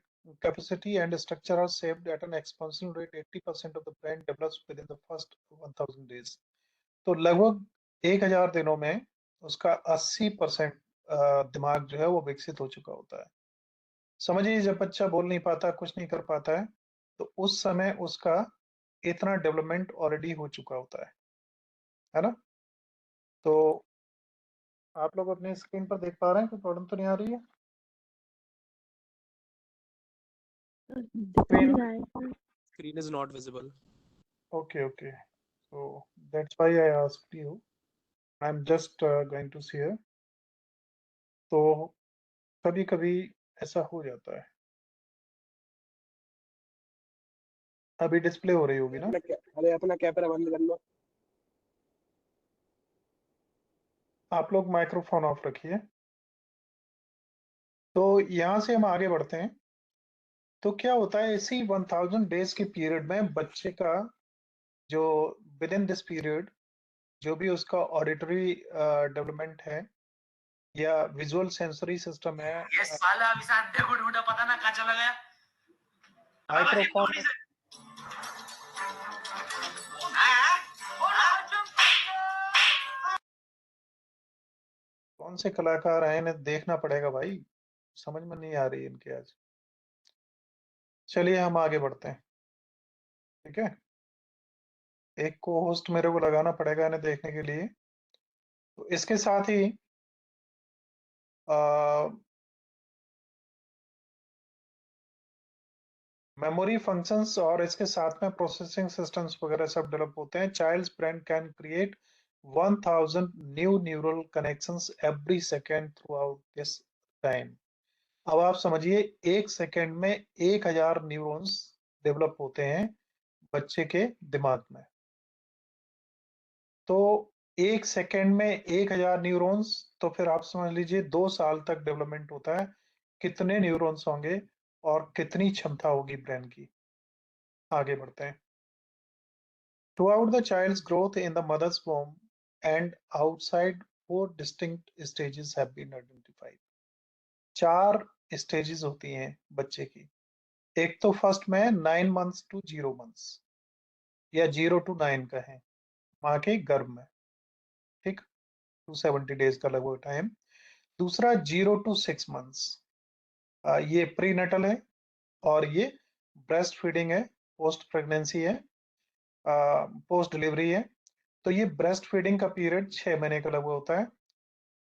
capacity and structure are shaped at an exponential rate. 80% of the brain develops within the first 1000 days. तो लगभग 1000 दिनों में उसका 80% दिमाग जो है वो विकसित हो चुका होता है। समझिए, जब बच्चा बोल नहीं पाता, कुछ नहीं कर पाता है, तो उस समय उसका इतना डेवलपमेंट ऑलरेडी हो चुका होता है ना। तो आप लोग अपने स्क्रीन पर देख पा रहे हैं, कोई प्रॉब्लम तो नहीं आ रही है? Screen is not visible. Okay. So that's why I asked you. I'm just going to share. तो कभी कभी ऐसा हो जाता है। अभी डिस्प्ले हो रही होगी ना? अरे अपना कैमरा बंद कर लो। आप लोग माइक्रोफोन ऑफ रखिए। तो यहाँ से हम आगे बढ़ते हैं। तो क्या होता है, इसी 1000 डेज के पीरियड में बच्चे का जो विद इन दिस पीरियड जो भी उसका ऑडिटरी डेवलपमेंट है या विजुअल सेंसरी सिस्टम है, ये साला अभी साथ देखो ढूंढा, पता ना कहाँ चला गया। माइक्रोफोन कौन से कलाकार हैं, इन्हें देखना पड़ेगा भाई, समझ में नहीं आ रही इनके आज। चलिए हम आगे बढ़ते हैं, ठीक है। एक को होस्ट मेरे को लगाना पड़ेगा इन्हें देखने के लिए। तो इसके साथ ही मेमोरी फंक्शंस और इसके साथ में प्रोसेसिंग सिस्टम्स वगैरह सब डेवलप होते हैं। Child's brain can create 1000 new neural connections every second throughout this time. अब आप समझिए, एक सेकेंड में 1000 न्यूरॉन्स डेवलप होते हैं बच्चे के दिमाग में। तो एक सेकेंड में 1000 न्यूरॉन्स, तो फिर आप समझ लीजिए 2 साल तक डेवलपमेंट होता है। कितने न्यूरॉन्स होंगे और कितनी क्षमता होगी ब्रेन की। आगे बढ़ते हैं। Throughout the child's growth in the mother's womb and outside, 4 distinct stages have been identified. 4 stages होती हैं बच्चे की। एक तो फर्स्ट में 9 मंथ्स टू 0 मंथ्स या 0 to 9 का है, माँ के गर्भ में, ठीक, 270 डेज का लगभग टाइम। दूसरा 0 to 6 मंथ्स, ये प्रीनेटल है और ये ब्रेस्ट फीडिंग है, पोस्ट प्रेगनेंसी है, पोस्ट डिलीवरी है। तो ये ब्रेस्ट फीडिंग का पीरियड 6 महीने का लगभग होता है।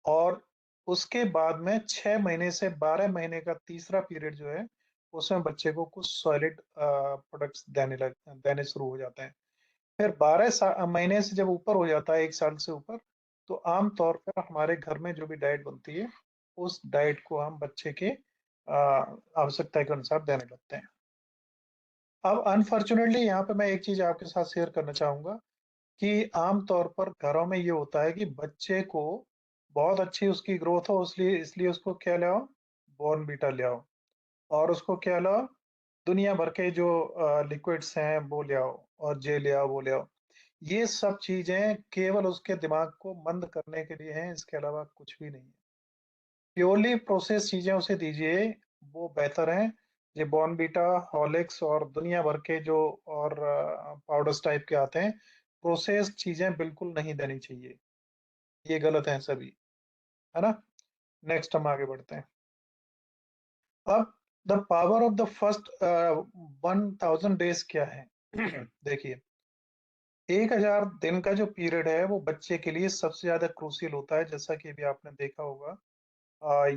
और उसके बाद में 6 महीने से 12 महीने का तीसरा पीरियड जो है, उसमें बच्चे को कुछ सॉलिड प्रोडक्ट्स देने शुरू हो जाते हैं। फिर 12 महीने से जब ऊपर हो जाता है, 1 साल से ऊपर, तो आमतौर पर हमारे घर में जो भी डाइट बनती है, उस डाइट को हम बच्चे के आवश्यकता के अनुसार देने लगते हैं। अब अनफॉर्चुनेटली यहाँ पे मैं एक चीज आपके साथ शेयर करना चाहूंगा कि आमतौर पर घरों में ये होता है कि बच्चे को बहुत अच्छी उसकी ग्रोथ हो, इसलिए इसलिए उसको क्या ले आओ, बॉर्नवीटा ले आओ, और उसको क्या लाओ, दुनिया भर के जो लिक्विड्स हैं वो ले आओ, और जे ले आओ वो ले आओ। ये सब चीजें केवल उसके दिमाग को मंद करने के लिए हैं, इसके अलावा कुछ भी नहीं है। प्योरली प्रोसेस चीजें उसे दीजिए, वो बेहतर है। ये बॉर्नवीटा, हॉर्लिक्स और दुनिया भर के जो और पाउडर्स टाइप के आते हैं, प्रोसेस चीजें बिल्कुल नहीं देनी चाहिए, ये गलत है सभी, है ना। नेक्स्ट हम आगे बढ़ते हैं। अब the power of the first 1000 days क्या है? देखिए, 1000 दिन का जो पीरियड है वो बच्चे के लिए सबसे ज्यादा क्रूशियल होता है, जैसा कि अभी आपने देखा होगा।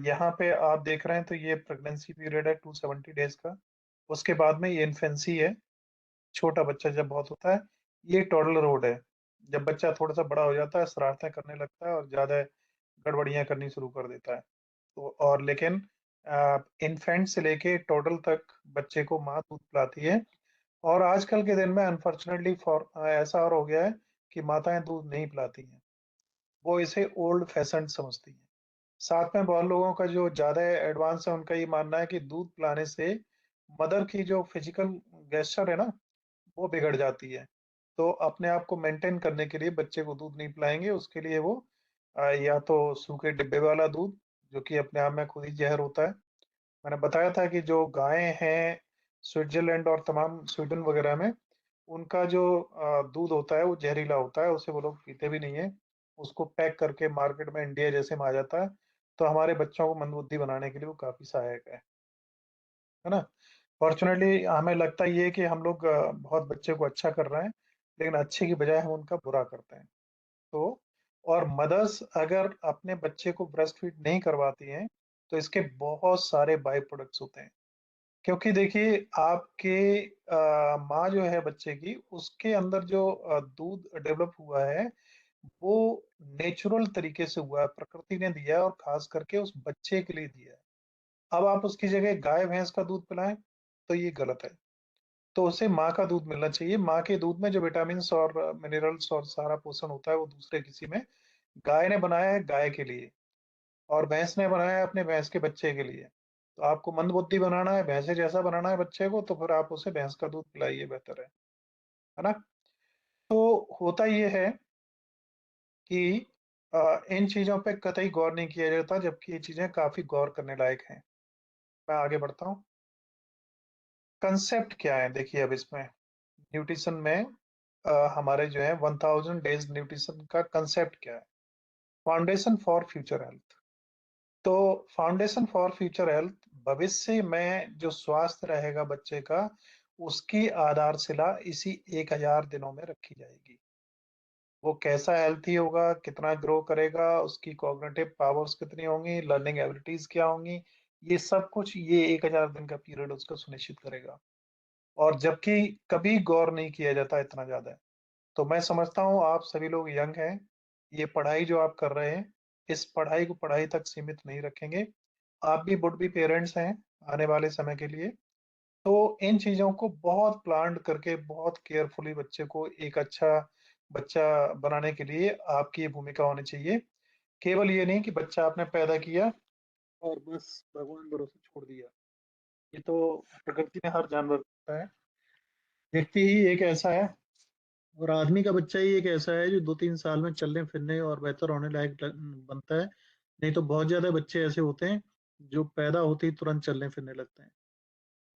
यहाँ पे आप देख रहे हैं तो ये प्रेगनेंसी पीरियड है 270 डेज का। उसके बाद में ये इन्फेंसी है, छोटा बच्चा जब बहुत होता है। ये टोडलर रोड है, जब बच्चा थोड़ा सा बड़ा हो जाता है, शरारतें करने लगता है और ज्यादा गड़बड़ियां करनी शुरू कर देता है। तो और लेकिन इन्फेंट से लेके टोडल तक बच्चे को माँ दूध पिलाती है। और आजकल के दिन में अनफॉर्चुनेटली फॉर ऐसा और हो गया है कि माताएं दूध नहीं पिलाती हैं, वो इसे ओल्ड फैशन समझती हैं। साथ में बहुत लोगों का जो ज्यादा एडवांस है, उनका ये मानना है कि दूध पिलाने से मदर की जो फिजिकल गेस्चर है ना, वो बिगड़ जाती है। तो अपने आप को मेंटेन करने के लिए बच्चे को दूध नहीं पिलाएंगे, उसके लिए वो या तो सूखे डिब्बे वाला दूध, जो कि अपने आप में खुद ही जहर होता है। मैंने बताया था कि जो गायें हैं स्विट्जरलैंड और तमाम स्वीडन वगैरह में, उनका जो दूध होता है वो जहरीला होता है, उसे वो लोग पीते भी नहीं है। उसको पैक करके मार्केट में इंडिया जैसे में आ जाता है। तो हमारे बच्चों को मंदबुद्धि बनाने के लिए वो काफी सहायक है ना। फॉर्चुनेटली हमें लगता ये है कि हम लोग बहुत बच्चे को अच्छा कर रहे हैं, लेकिन अच्छे की बजाय हम उनका बुरा करते हैं। तो और मदर्स अगर अपने बच्चे को ब्रेस्ट फीड नहीं करवाती हैं, तो इसके बहुत सारे बाई प्रोडक्ट्स होते हैं। क्योंकि देखिए, आपके माँ जो है बच्चे की, उसके अंदर जो दूध डेवलप हुआ है, वो नेचुरल तरीके से हुआ है, प्रकृति ने दिया है और खास करके उस बच्चे के लिए दिया है। अब आप उसकी जगह गाय भैंस का दूध पिलाएं तो ये गलत है। तो उसे माँ का दूध मिलना चाहिए। माँ के दूध में जो विटामिन और मिनरल्स और सारा पोषण होता है, वो दूसरे किसी में। गाय ने बनाया है गाय के लिए, और भैंस ने बनाया है अपने भैंस के बच्चे के लिए। तो आपको मंदबुद्धि बनाना है, भैंसे जैसा बनाना है बच्चे को, तो फिर आप उसे भैंस का दूध पिलाइए, बेहतर है ना। तो होता ये है कि इन चीजों पे कतई गौर नहीं किया जाता, जबकि ये चीजें काफी गौर करने लायक हैं। मैं आगे बढ़ता हूँ। कंसेप्ट क्या है देखिए, अब इसमें न्यूट्रिशन में हमारे जो है 1000 डेज न्यूट्रिशन का कंसेप्ट क्या है? Foundation for future health. तो फाउंडेशन फॉर फ्यूचर हेल्थ भविष्य में जो स्वास्थ्य रहेगा बच्चे का, उसकी आधारशिला इसी 1000 दिनों में रखी जाएगी। वो कैसा हेल्थी होगा, कितना ग्रो करेगा, उसकी कॉग्निटिव पावर्स कितनी होंगी, लर्निंग एबिलिटीज क्या होंगी, ये सब कुछ ये 1000 दिन का पीरियड उसका सुनिश्चित करेगा। और जबकि कभी गौर नहीं किया जाता इतना ज्यादा। तो मैं समझता हूँ आप सभी लोग यंग हैं, ये पढ़ाई जो आप कर रहे हैं, इस पढ़ाई को पढ़ाई तक सीमित नहीं रखेंगे। आप भी वुड बी पेरेंट्स हैं आने वाले समय के लिए। तो इन चीजों को बहुत प्लान करके, बहुत केयरफुली बच्चे को एक अच्छा बच्चा बनाने के लिए आपकी ये भूमिका होनी चाहिए। केवल ये नहीं कि बच्चा आपने पैदा किया और बस भगवान भरोसे छोड़ दिया। ये तो प्रकृति में हर जानवर होता है। व्यक्ति ही एक ऐसा है और आदमी का बच्चा ही एक ऐसा है जो 2-3 साल में चलने फिरने और बेहतर होने लायक बनता है। नहीं तो बहुत ज्यादा बच्चे ऐसे होते हैं जो पैदा होते ही तुरंत चलने फिरने लगते हैं।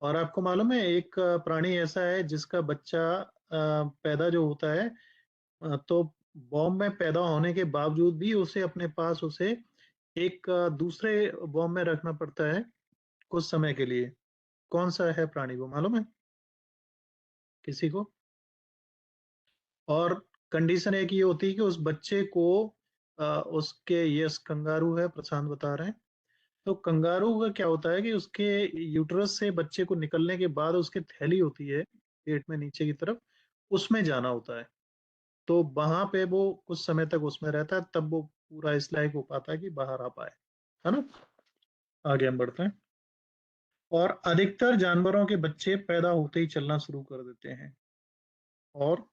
और आपको मालूम है एक प्राणी ऐसा है जिसका बच्चा पैदा जो होता है, तो बॉम्ब में पैदा होने के बावजूद भी उसे अपने पास उसे एक दूसरे बॉम्ब में रखना पड़ता है कुछ समय के लिए। कौन सा है प्राणी वो मालूम है किसी को? और कंडीशन एक ये होती है कि उस बच्चे को उसके, यस कंगारू है, प्रशांत बता रहे हैं। तो कंगारू का क्या होता है कि उसके यूटरस से बच्चे को निकलने के बाद उसकी थैली होती है पेट में नीचे की तरफ, उसमें जाना होता है। तो वहां पे वो कुछ समय तक उसमें रहता है, तब वो पूरा इस लायक हो पाता है कि बाहर आ पाए, है ना। आगे हम बढ़ते हैं। और अधिकतर जानवरों के बच्चे पैदा होते ही चलना शुरू कर देते हैं और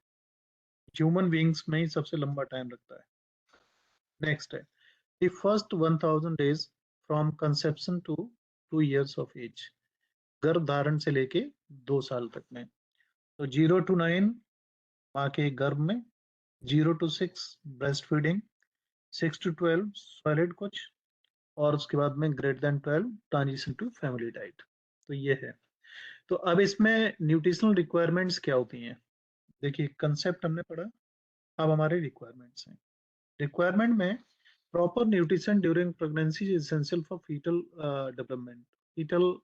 ह्यूमन बींग्स में ही सबसे लंबा टाइम लगता है। नेक्स्ट है the first 1000 days from conception to 2 years of age। गर्भ धारण से लेके 2 साल तक में। तो 0 to 9 माँ के गर्भ में, 0 to 6 breast feeding, 6 to 12 solid कुछ, और उसके बाद में greater than 12 transition to family diet. तो ये है। तो अब इसमें न्यूट्रिशनल रिक्वायरमेंट्स क्या होती हैं? देखिए कंसेप्ट हमने पढ़ा, अब हमारे रिक्वायरमेंट्स हैं। रिक्वायरमेंट में proper nutrition during pregnancy is essential for foetal development. Foetal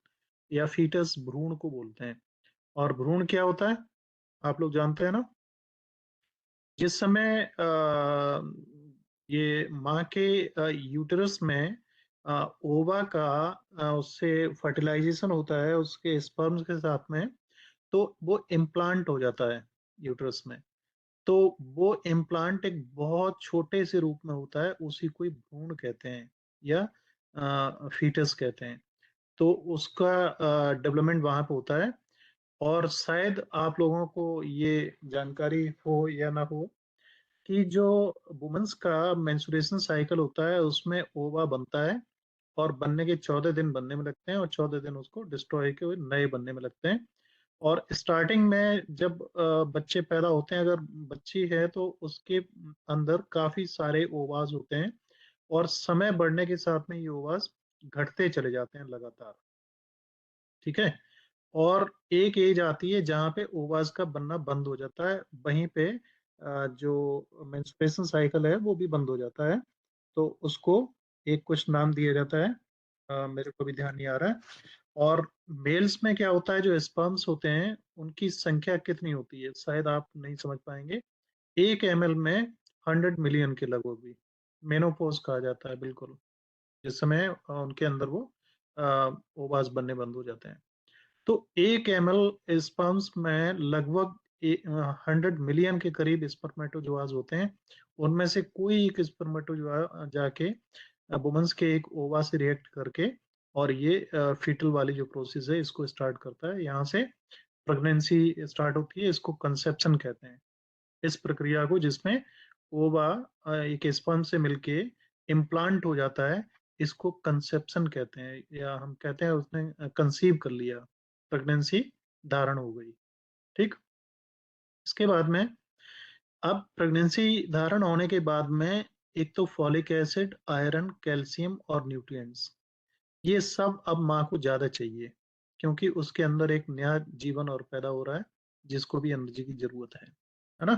या फीटस भ्रूण को बोलते हैं। और भ्रूण क्या होता है आप लोग जानते हैं ना। जिस समय ये माँ के यूटरस में ओवा का उससे फर्टिलाइजेशन होता है उसके स्पर्म्स के साथ में, तो वो इम्प्लांट हो जाता है यूटरस में। तो वो इम्प्लांट एक बहुत छोटे से रूप में होता है, उसी को ही भ्रूण कहते हैं या फीटस कहते हैं। तो उसका डेवलपमेंट वहां पे होता है। और शायद आप लोगों को ये जानकारी हो या ना हो कि जो वुमेन्स का मेंस्ट्रुएशन साइकिल होता है उसमें ओवा बनता है और बनने के 14 दिन बनने में लगते हैं और 14 दिन उसको डिस्ट्रॉय के नए बनने में लगते हैं। और स्टार्टिंग में जब बच्चे पैदा होते हैं, अगर बच्ची है तो उसके अंदर काफी सारे ओवास होते हैं और समय बढ़ने के साथ में ये ओवास घटते चले जाते हैं लगातार। ठीक है। और एक एज आती है जहाँ पे ओवास का बनना बंद हो जाता है, वहीं पे जो मेंस्ट्रुएशन साइकिल है वो भी बंद हो जाता है। तो उसको एक कुछ नाम दिया जाता है, मेरे को भी ध्यान नहीं आ रहा है। और मेल्स में क्या होता है, जो स्पर्म्स होते हैं उनकी संख्या कितनी होती है शायद आप नहीं समझ पाएंगे। 1 ml में 100 मिलियन के लगभग भी मेनोपॉज कहा जाता है बिल्कुल, जिस समय उनके अंदर वो ओवास बनने बंद हो जाते हैं। तो 1 ml स्पर्म्स में लगभग 100 मिलियन के करीब स्पर्मेटोजोआज होते हैं। उनमें से कोई एक स्पर्मेटोजोआ जाके वुमेन्स के एक ओवा से रिएक्ट करके और ये फीटल वाली जो प्रोसेस है इसको स्टार्ट करता है। यहाँ से प्रेगनेंसी स्टार्ट होती है, इसको कंसेप्शन कहते हैं। इस प्रक्रिया को जिसमें ओवा एक स्पर्म से मिलके इम्प्लांट हो जाता है, इसको कंसेप्शन कहते हैं, या हम कहते हैं उसने कंसीव कर लिया, प्रेगनेंसी धारण हो गई। ठीक। इसके बाद में अब प्रेगनेंसी धारण होने के बाद में एक तो फॉलिक एसिड, आयरन, कैल्शियम और न्यूट्रिएंट्स, ये सब अब माँ को ज्यादा चाहिए क्योंकि उसके अंदर एक नया जीवन और पैदा हो रहा है जिसको भी एनर्जी की जरूरत है ना।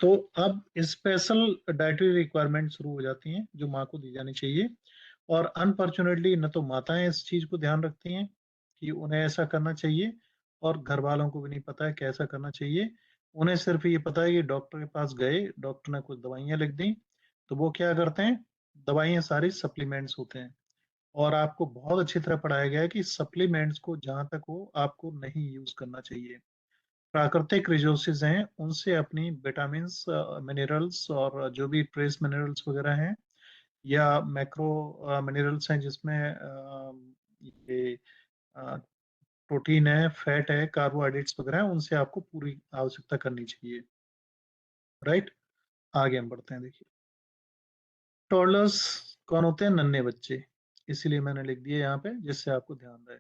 तो अब स्पेशल डाइटरी रिक्वायरमेंट शुरू हो जाती हैं जो माँ को दी जानी चाहिए। और अनफॉर्चुनेटली न तो माताएं इस चीज को ध्यान रखती हैं कि उन्हें ऐसा करना चाहिए, और घर वालों को भी नहीं पता है कैसा करना चाहिए। उन्हें सिर्फ ये पता है कि डॉक्टर के पास गए, डॉक्टर ने कुछ दवाइयां लिख दी, तो वो क्या करते हैं, दवाइयां सारी सप्लीमेंट्स होते हैं। और आपको बहुत अच्छी तरह पढ़ाया गया है कि सप्लीमेंट्स को जहां तक हो आपको नहीं यूज करना चाहिए। प्राकृतिक रिसोर्सेज हैं, उनसे अपनी विटामिन, मिनरल्स और जो भी ट्रेस मिनरल्स वगैरह हैं, या मैक्रो मिनरल्स हैं जिसमें ये प्रोटीन है, फैट है, कार्बोहाइड्रेट्स वगैरह है, उनसे आपको पूरी आवश्यकता करनी चाहिए। राइट, आगे हम बढ़ते हैं। देखिए, टॉडलर्स कौन होते हैं, नन्हे बच्चे, इसीलिए मैंने लिख दिया यहाँ पे जिससे आपको ध्यान रहे।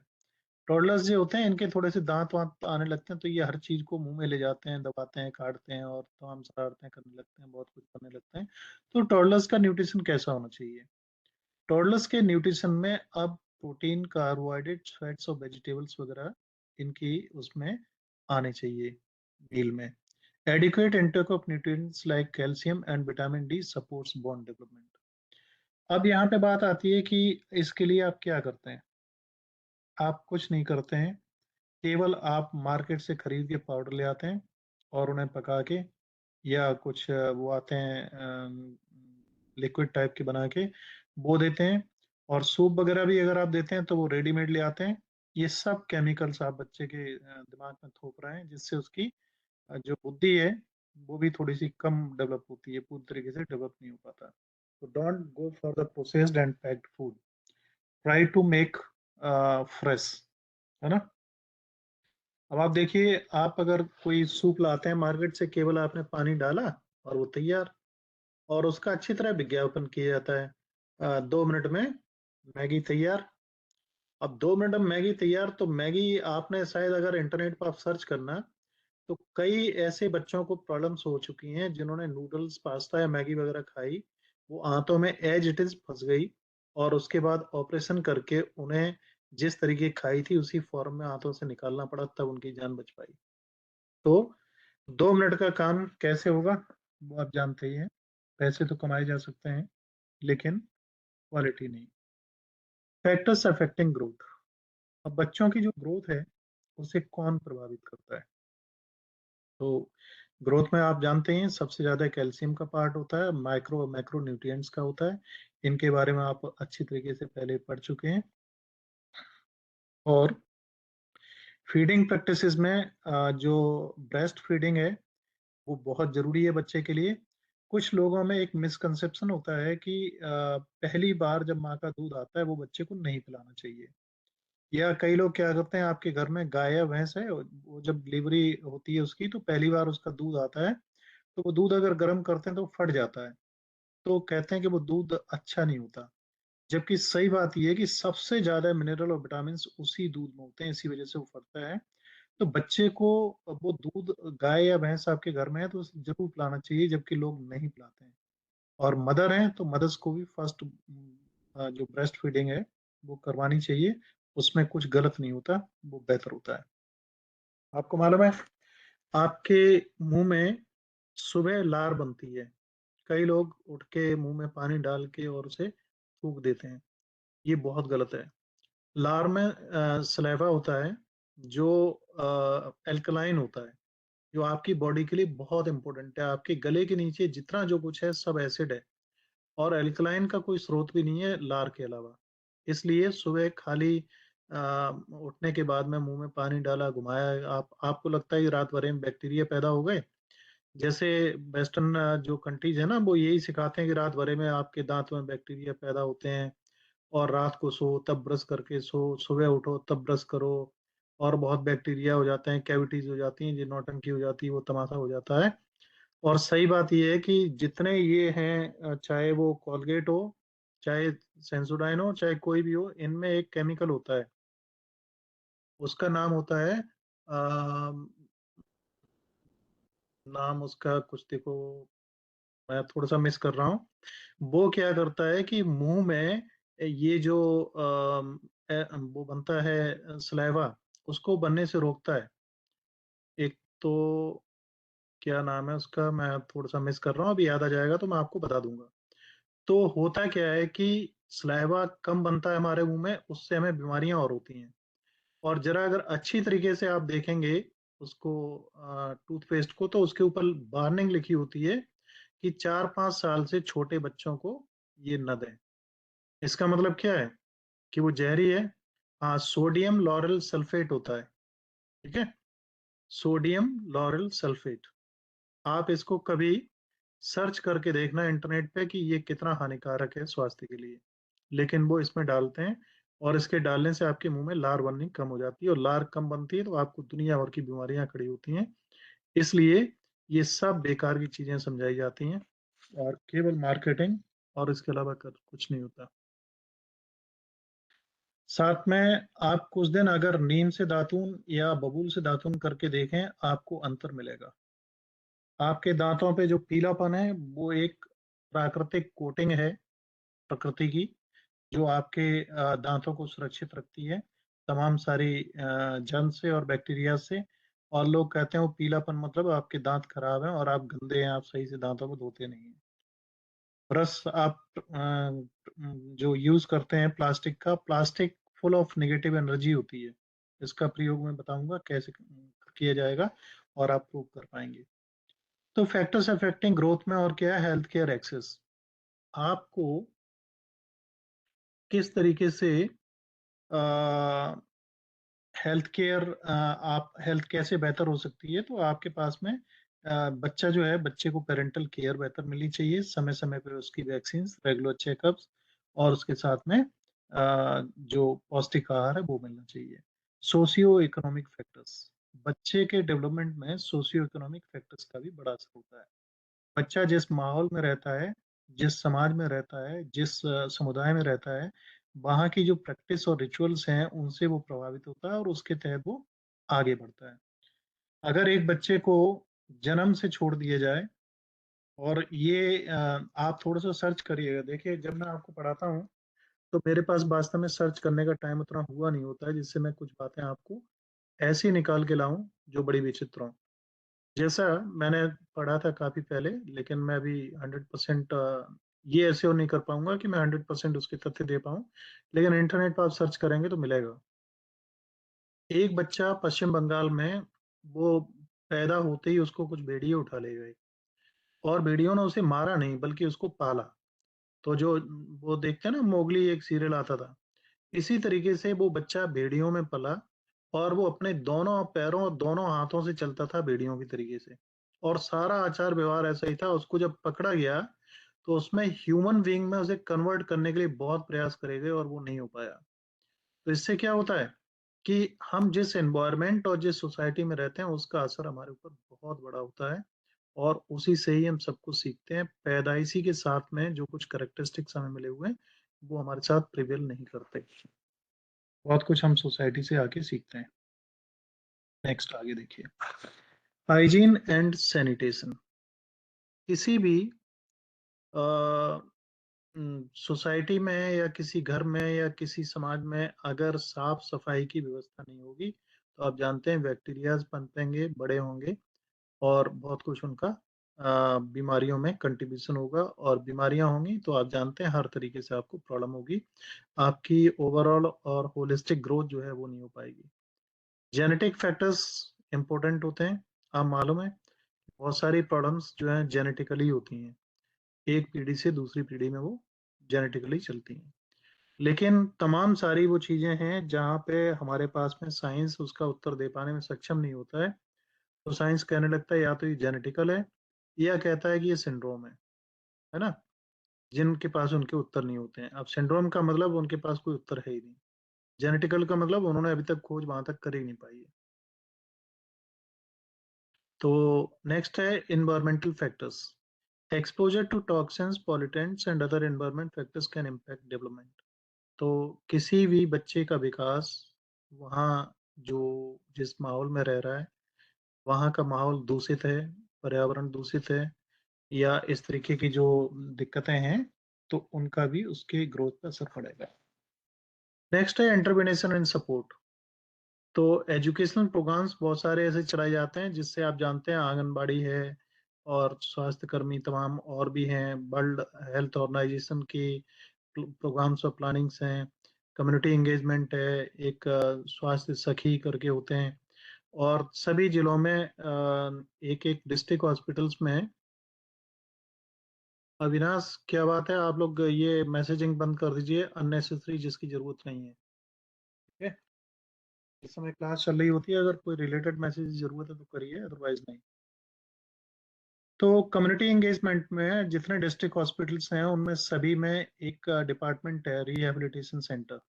टॉडलर्स जो होते हैं इनके थोड़े से दांत वांत आने लगते हैं, तो ये हर चीज को मुंह में ले जाते हैं, दबाते हैं, काटते हैं और तमाम शरारतें करने लगते हैं, बहुत कुछ करने लगते हैं। तो टॉडलर्स का न्यूट्रिशन कैसा होना चाहिए? टॉडलर्स के न्यूट्रिशन में अब प्रोटीन, कार्बोहाइड्रेट्स, फैट्स और वेजिटेबल्स वगैरह इनकी उसमें आने चाहिए मील में। Adequate intake of nutrients like calcium and vitamin D supports bone development. अब यहाँ पे बात आती है कि इसके लिए आप क्या करते हैं। आप कुछ नहीं करते हैं, केवल आप मार्केट से खरीद के पाउडर ले आते हैं और उन्हें पका के, या कुछ वो आते हैं लिक्विड टाइप के बना के, वो देते हैं। और सूप वगैरह भी अगर आप देते हैं तो वो रेडीमेड ले आते हैं। ये सब केमिकल्स आप बच्चे के दिमाग में थोप रहे हैं, जिससे उसकी जो बुद्धि है वो भी थोड़ी सी कम डेवलप होती है, पूरी तरीके से डेवलप नहीं हो पाता। तो don't go for the processed and packed food, try to make fresh, है ना। अब आप देखिए, आप अगर कोई सूप लाते हैं मार्केट से, केवल आपने पानी डाला और वो तैयार, और उसका अच्छी तरह विज्ञापन किया जाता है, 2 मिनट में मैगी तैयार। अब 2 मिनट में मैगी तैयार, तो मैगी आपने शायद अगर इंटरनेट पर आप सर्च करना, तो कई ऐसे बच्चों को प्रॉब्लम्स हो चुकी हैं जिन्होंने नूडल्स, पास्ता या मैगी वगैरह खाई, वो आंतों में एज इट इज फंस गई, और उसके बाद ऑपरेशन करके उन्हें जिस तरीके की खाई थी उसी फॉर्म में आंतों से निकालना पड़ा, तब उनकी जान बच पाई। तो 2 मिनट का काम कैसे होगा वो आप जानते ही हैं। पैसे तो कमाए जा सकते हैं, लेकिन क्वालिटी नहीं। Factors affecting growth. अब बच्चों की जो ग्रोथ है उसे कौन प्रभावित करता है? तो ग्रोथ में आप जानते हैं सबसे ज्यादा कैल्शियम का पार्ट होता है, माइक्रो मैक्रो न्यूट्रिएंट्स का होता है। इनके बारे में आप अच्छी तरीके से पहले पढ़ चुके हैं। और फीडिंग प्रैक्टिसेस में जो ब्रेस्ट फीडिंग है वो बहुत जरूरी है बच्चे के लिए। कुछ लोगों में एक मिसकंसेप्शन होता है कि पहली बार जब माँ का दूध आता है वो बच्चे को नहीं पिलाना चाहिए। या कई लोग क्या करते हैं, आपके घर में गाय या भैंस है, वो जब डिलीवरी होती है उसकी, तो पहली बार उसका दूध आता है, तो वो दूध अगर गर्म करते हैं तो वो फट जाता है, तो कहते हैं कि वो दूध अच्छा नहीं होता। जबकि सही बात यह है कि सबसे ज्यादा मिनरल और विटामिन उसी दूध में होते हैं, इसी वजह से वो फटता है। तो बच्चे को वो दूध, गाय या भैंस आपके घर में है तो उसे जरूर पिलाना चाहिए, जबकि लोग नहीं पिलाते हैं। और मदर हैं तो मदर्स को भी फर्स्ट जो ब्रेस्ट फीडिंग है वो करवानी चाहिए। उसमें कुछ गलत नहीं होता, वो बेहतर होता है। आपको मालूम है, आपके मुंह में सुबह लार बनती है, कई लोग उठ के मुंह में पानी डाल के और उसे थूक देते हैं, ये बहुत गलत है। लार में सलेवा होता है जो एल्कलाइन होता है, जो आपकी बॉडी के लिए बहुत इंपॉर्टेंट है। आपके गले के नीचे जितना जो कुछ है सब एसिड है, और एल्कलाइन का कोई स्रोत भी नहीं है लार के अलावा। इसलिए सुबह खाली उठने के बाद में मुंह में पानी डाला, घुमाया, आपको लगता है कि रात भर में बैक्टीरिया पैदा हो गए। जैसे वेस्टर्न जो कंट्रीज है ना, वो यही सिखाते हैं कि रात भरे में आपके दांत में बैक्टीरिया पैदा होते हैं, और रात को सो तब ब्रश करके सो, सुबह उठो तब ब्रश करो, और बहुत बैक्टीरिया हो जाते हैं, कैविटीज हो जाती हैं, जो नौटंकी हो जाती है, वो तमाशा हो जाता है। और सही बात ये है कि जितने ये हैं, चाहे वो कोलगेट हो, चाहे सेंसोडाइन हो, चाहे कोई भी हो, इनमें एक केमिकल होता है, उसका नाम होता है नाम उसका कुछ, देखो मैं थोड़ा सा मिस कर रहा हूँ। वो क्या करता है कि मुंह में ये जो वो बनता है सलाइवा, उसको बनने से रोकता है। एक तो क्या नाम है उसका, मैं थोड़ा सा मिस कर रहा हूँ, अभी याद आ जाएगा तो मैं आपको बता दूंगा। तो होता क्या है कि सलाइवा कम बनता है हमारे मुंह में, उससे हमें बीमारियां और होती हैं। और जरा अगर अच्छी तरीके से आप देखेंगे उसको, टूथपेस्ट को, तो उसके ऊपर वार्निंग लिखी होती है कि 4-5 साल से छोटे बच्चों को ये न दें। इसका मतलब क्या है कि वो जहरी है। हाँ, सोडियम लॉरेल सल्फेट होता है, ठीक है, सोडियम लॉरेल सल्फेट। आप इसको कभी सर्च करके देखना इंटरनेट पे कि ये कितना हानिकारक है स्वास्थ्य के लिए, लेकिन वो इसमें डालते हैं, और इसके डालने से आपके मुंह में लार बननी कम हो जाती है, और लार कम बनती है तो आपको दुनिया भर की बीमारियां खड़ी होती हैं। इसलिए ये सब बेकार की चीजें समझाई जाती हैं, और केवल मार्केटिंग, और इसके अलावा कुछ नहीं होता। साथ में आप कुछ दिन अगर नीम से दातून या बबूल से दातून करके देखें, आपको अंतर मिलेगा। आपके दांतों पे जो पीलापन है वो एक प्राकृतिक कोटिंग है प्रकृति की, जो आपके दांतों को सुरक्षित रखती है तमाम सारी जर्म से और बैक्टीरिया से। और लोग कहते हैं वो पीलापन मतलब आपके दांत खराब हैं और आप गंदे हैं, आप सही से दांतों को धोते नहीं हैं। ब्रश आप जो यूज करते हैं प्लास्टिक का, plastic full of negative energy होती है। इसका प्रयोग मैं बताऊंगा कैसे किया जाएगा और आप प्रूव कर पाएंगे। तो फैक्टर्स अफेक्टिंग ग्रोथ में और क्या है, हेल्थ केयर एक्सेस। आपको किस तरीके से हेल्थ केयर, आप हेल्थ कैसे बेहतर हो सकती है, तो आपके पास में बच्चा जो है, बच्चे को पेरेंटल केयर बेहतर मिलनी चाहिए, समय समय पर उसकी वैक्सीन, रेगुलर चेकअप्स, और उसके साथ में जो पौष्टिक आहार है वो मिलना चाहिए। सोशियो इकोनॉमिक फैक्टर्स, बच्चे के डेवलपमेंट में सोशियो इकोनॉमिक फैक्टर्स का भी बड़ा असर होता है। बच्चा जिस माहौल में रहता है, जिस समाज में रहता है, जिस समुदाय में रहता है, वहाँ की जो प्रैक्टिस और रिचुअल्स हैं उनसे वो प्रभावित होता है और उसके तहत वो आगे बढ़ता है। अगर एक बच्चे को जन्म से छोड़ दिया जाए, और ये आप थोड़ा सा सर्च करिएगा, देखिए जब मैं आपको पढ़ाता हूँ तो मेरे पास वास्तव में सर्च करने का टाइम उतना हुआ नहीं होता है जिससे मैं कुछ बातें आपको ऐसी निकाल के लाऊं जो बड़ी विचित्र हों। जैसा मैंने पढ़ा था काफी पहले, लेकिन मैं अभी 100% ये ऐसे और नहीं कर पाऊंगा कि मैं 100% उसके तथ्य दे पाऊं, लेकिन इंटरनेट पर आप सर्च करेंगे तो मिलेगा। एक बच्चा पश्चिम बंगाल में, वो पैदा होते ही उसको कुछ भेड़िए उठा ले गए, और भेड़ियों ने उसे मारा नहीं बल्कि उसको पाला। तो जो वो देखते हैं ना, मोगली एक सीरियल आता था, इसी तरीके से वो बच्चा भेड़ियों में पला, और वो अपने दोनों पैरों और दोनों हाथों से चलता था भेड़ियों की तरीके से, और सारा आचार व्यवहार ऐसा ही था। उसको जब पकड़ा गया तो उसमें ह्यूमन बीइंग में उसे कन्वर्ट करने के लिए बहुत प्रयास करे गए और वो नहीं हो पाया। तो इससे क्या होता है कि हम जिस एनवायरनमेंट और जिस सोसाइटी में रहते हैं उसका असर हमारे ऊपर बहुत बड़ा होता है, और उसी से ही हम सब कुछ सीखते हैं। पैदाइशी के साथ में जो कुछ करेक्टरिस्टिक्स हमें मिले हुए हैं वो हमारे साथ प्रिवेल नहीं करते। बहुत कुछ हम सोसाइटी से आके सीखते हैं। नेक्स्ट आगे देखिए, हाइजीन एंड सैनिटेशन। किसी भी सोसाइटी में या किसी घर में या किसी समाज में अगर साफ सफाई की व्यवस्था नहीं होगी तो आप जानते हैं बैक्टीरियाज पनपेंगे, बड़े होंगे, और बहुत कुछ उनका बीमारियों में कंट्रीब्यूशन होगा, और बीमारियां होंगी तो आप जानते हैं हर तरीके से आपको प्रॉब्लम होगी। आपकी ओवरऑल और होलिस्टिक ग्रोथ जो है वो नहीं हो पाएगी। जेनेटिक फैक्टर्स इंपॉर्टेंट होते हैं। आप मालूम है बहुत सारी प्रॉब्लम्स जो हैं जेनेटिकली होती हैं, एक पीढ़ी से दूसरी पीढ़ी में वो जेनेटिकली चलती हैं। लेकिन तमाम सारी वो चीजें हैं जहाँ पे हमारे पास में साइंस उसका उत्तर दे पाने में सक्षम नहीं होता है। तो साइंस कहने लगता है या तो ये जेनेटिकल है, या कहता है कि ये सिंड्रोम है ना, जिनके पास उनके उत्तर नहीं होते हैं। अब सिंड्रोम का मतलब उनके पास कोई उत्तर है ही नहीं, जेनेटिकल का मतलब उन्होंने अभी तक खोज वहां तक कर ही नहीं पाई है। तो नेक्स्ट है environmental factors. Exposure to toxins, pollutants and other environment factors can impact development. तो किसी भी बच्चे का विकास वहाँ जो जिस माहौल में रह रहा है वहाँ का माहौल दूषित है, पर्यावरण दूषित है, या इस तरीके की जो दिक्कतें हैं, तो उनका भी उसके ग्रोथ पर असर पड़ेगा। नेक्स्ट है एंटरप्रेन्योरशिप एंड सपोर्ट। तो एजुकेशनल प्रोग्राम्स बहुत सारे ऐसे चलाए जाते हैं जिससे आप जानते हैं आंगनबाड़ी है, और स्वास्थ्य कर्मी तमाम और भी हैं, वर्ल्ड हेल्थ ऑर्गेनाइजेशन की प्रोग्राम्स और प्लानिंग्स हैं, कम्युनिटी एंगेजमेंट है, एक स्वास्थ्य सखी करके होते हैं, और सभी जिलों में एक एक डिस्ट्रिक्ट हॉस्पिटल्स में। अविनाश, क्या बात है, आप लोग ये मैसेजिंग बंद कर दीजिए, अननेसेसरी, जिसकी जरूरत नहीं है। ठीक है, इस समय क्लास चल रही होती है, अगर कोई रिलेटेड मैसेज की जरूरत है तो करिए, अदरवाइज नहीं। तो कम्युनिटी एंगेजमेंट में जितने डिस्ट्रिक्ट हॉस्पिटल्स हैं उनमें सभी में एक डिपार्टमेंट है, rehabilitation centre,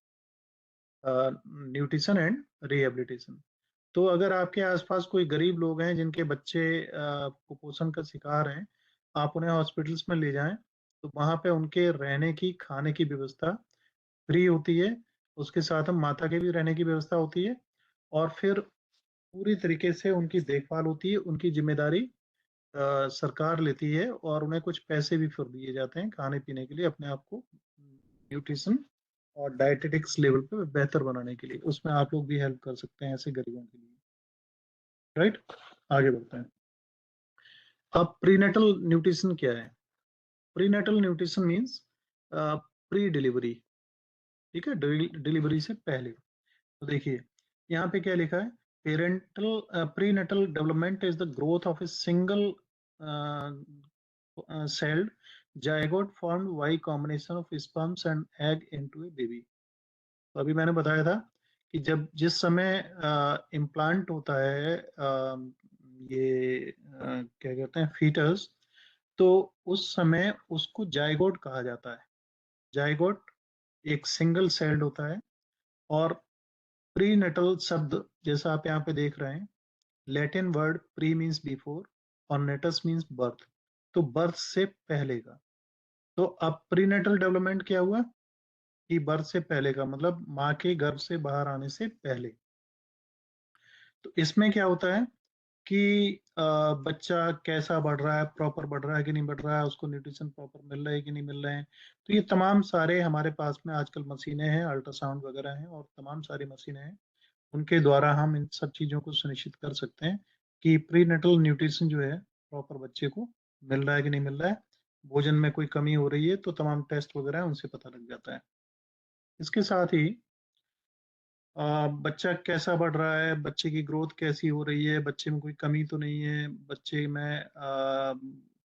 nutrition and rehabilitation. तो अगर आपके आसपास कोई गरीब लोग हैं जिनके बच्चे कुपोषण का शिकार हैं, आप उन्हें हॉस्पिटल्स में ले जाएं, तो वहाँ पे उनके रहने की, खाने की व्यवस्था फ्री होती है। उसके साथ हम माता के भी रहने की व्यवस्था होती है, और फिर पूरी तरीके से उनकी देखभाल होती है। उनकी जिम्मेदारी सरकार लेती है, और उन्हें कुछ पैसे भी फिर दिए जाते हैं खाने पीने के लिए, अपने आप को न्यूट्रिशन और डाइटेटिक्स लेवल पे बेहतर बनाने के लिए। उसमें आप लोग भी हेल्प कर सकते हैं ऐसे गरीबों के लिए। राइट, आगे बढ़ते हैं। अब प्रीनेटल न्यूट्रिशन क्या है? Prenatal nutrition means pre delivery. ठीक है, डिलीवरी से पहले। तो देखिए यहाँ पे क्या लिखा है, parental prenatal development is the growth of a single celled zygote formed by combination of sperms and egg into a baby। तो अभी मैंने बताया था कि जब जिस समय इम्प्लांट होता है ये क्या कहते हैं, फीटस, तो उस समय उसको जाइगोट कहा जाता है। जाइगोट एक सिंगल सेल्ड होता है, और प्रीनेटल शब्द जैसा आप यहाँ पे देख रहे हैं, Latin word pre means before और नेटस मीन्स बर्थ, तो बर्थ से पहले का। तो अब प्रीनेटल डेवलपमेंट क्या हुआ कि बर्थ से पहले का मतलब माँ के गर्भ से बाहर आने से पहले। तो इसमें क्या होता है कि बच्चा कैसा बढ़ रहा है, प्रॉपर बढ़ रहा है कि नहीं बढ़ रहा है, उसको न्यूट्रिशन प्रॉपर मिल रहा है कि नहीं मिल रहे हैं। तो ये तमाम सारे हमारे पास में आजकल मशीनें हैं, अल्ट्रासाउंड वगैरह हैं, और तमाम सारी मशीनें हैं, उनके द्वारा हम इन सब चीज़ों को सुनिश्चित कर सकते हैं कि प्रीनेटल न्यूट्रिशन जो है प्रॉपर बच्चे को मिल रहा है कि नहीं मिल रहा है। भोजन में कोई कमी हो रही है तो तमाम टेस्ट वगैरह है उनसे पता लग जाता है। इसके साथ ही बच्चा कैसा बढ़ रहा है, बच्चे की ग्रोथ कैसी हो रही है, बच्चे में कोई कमी तो नहीं है, बच्चे में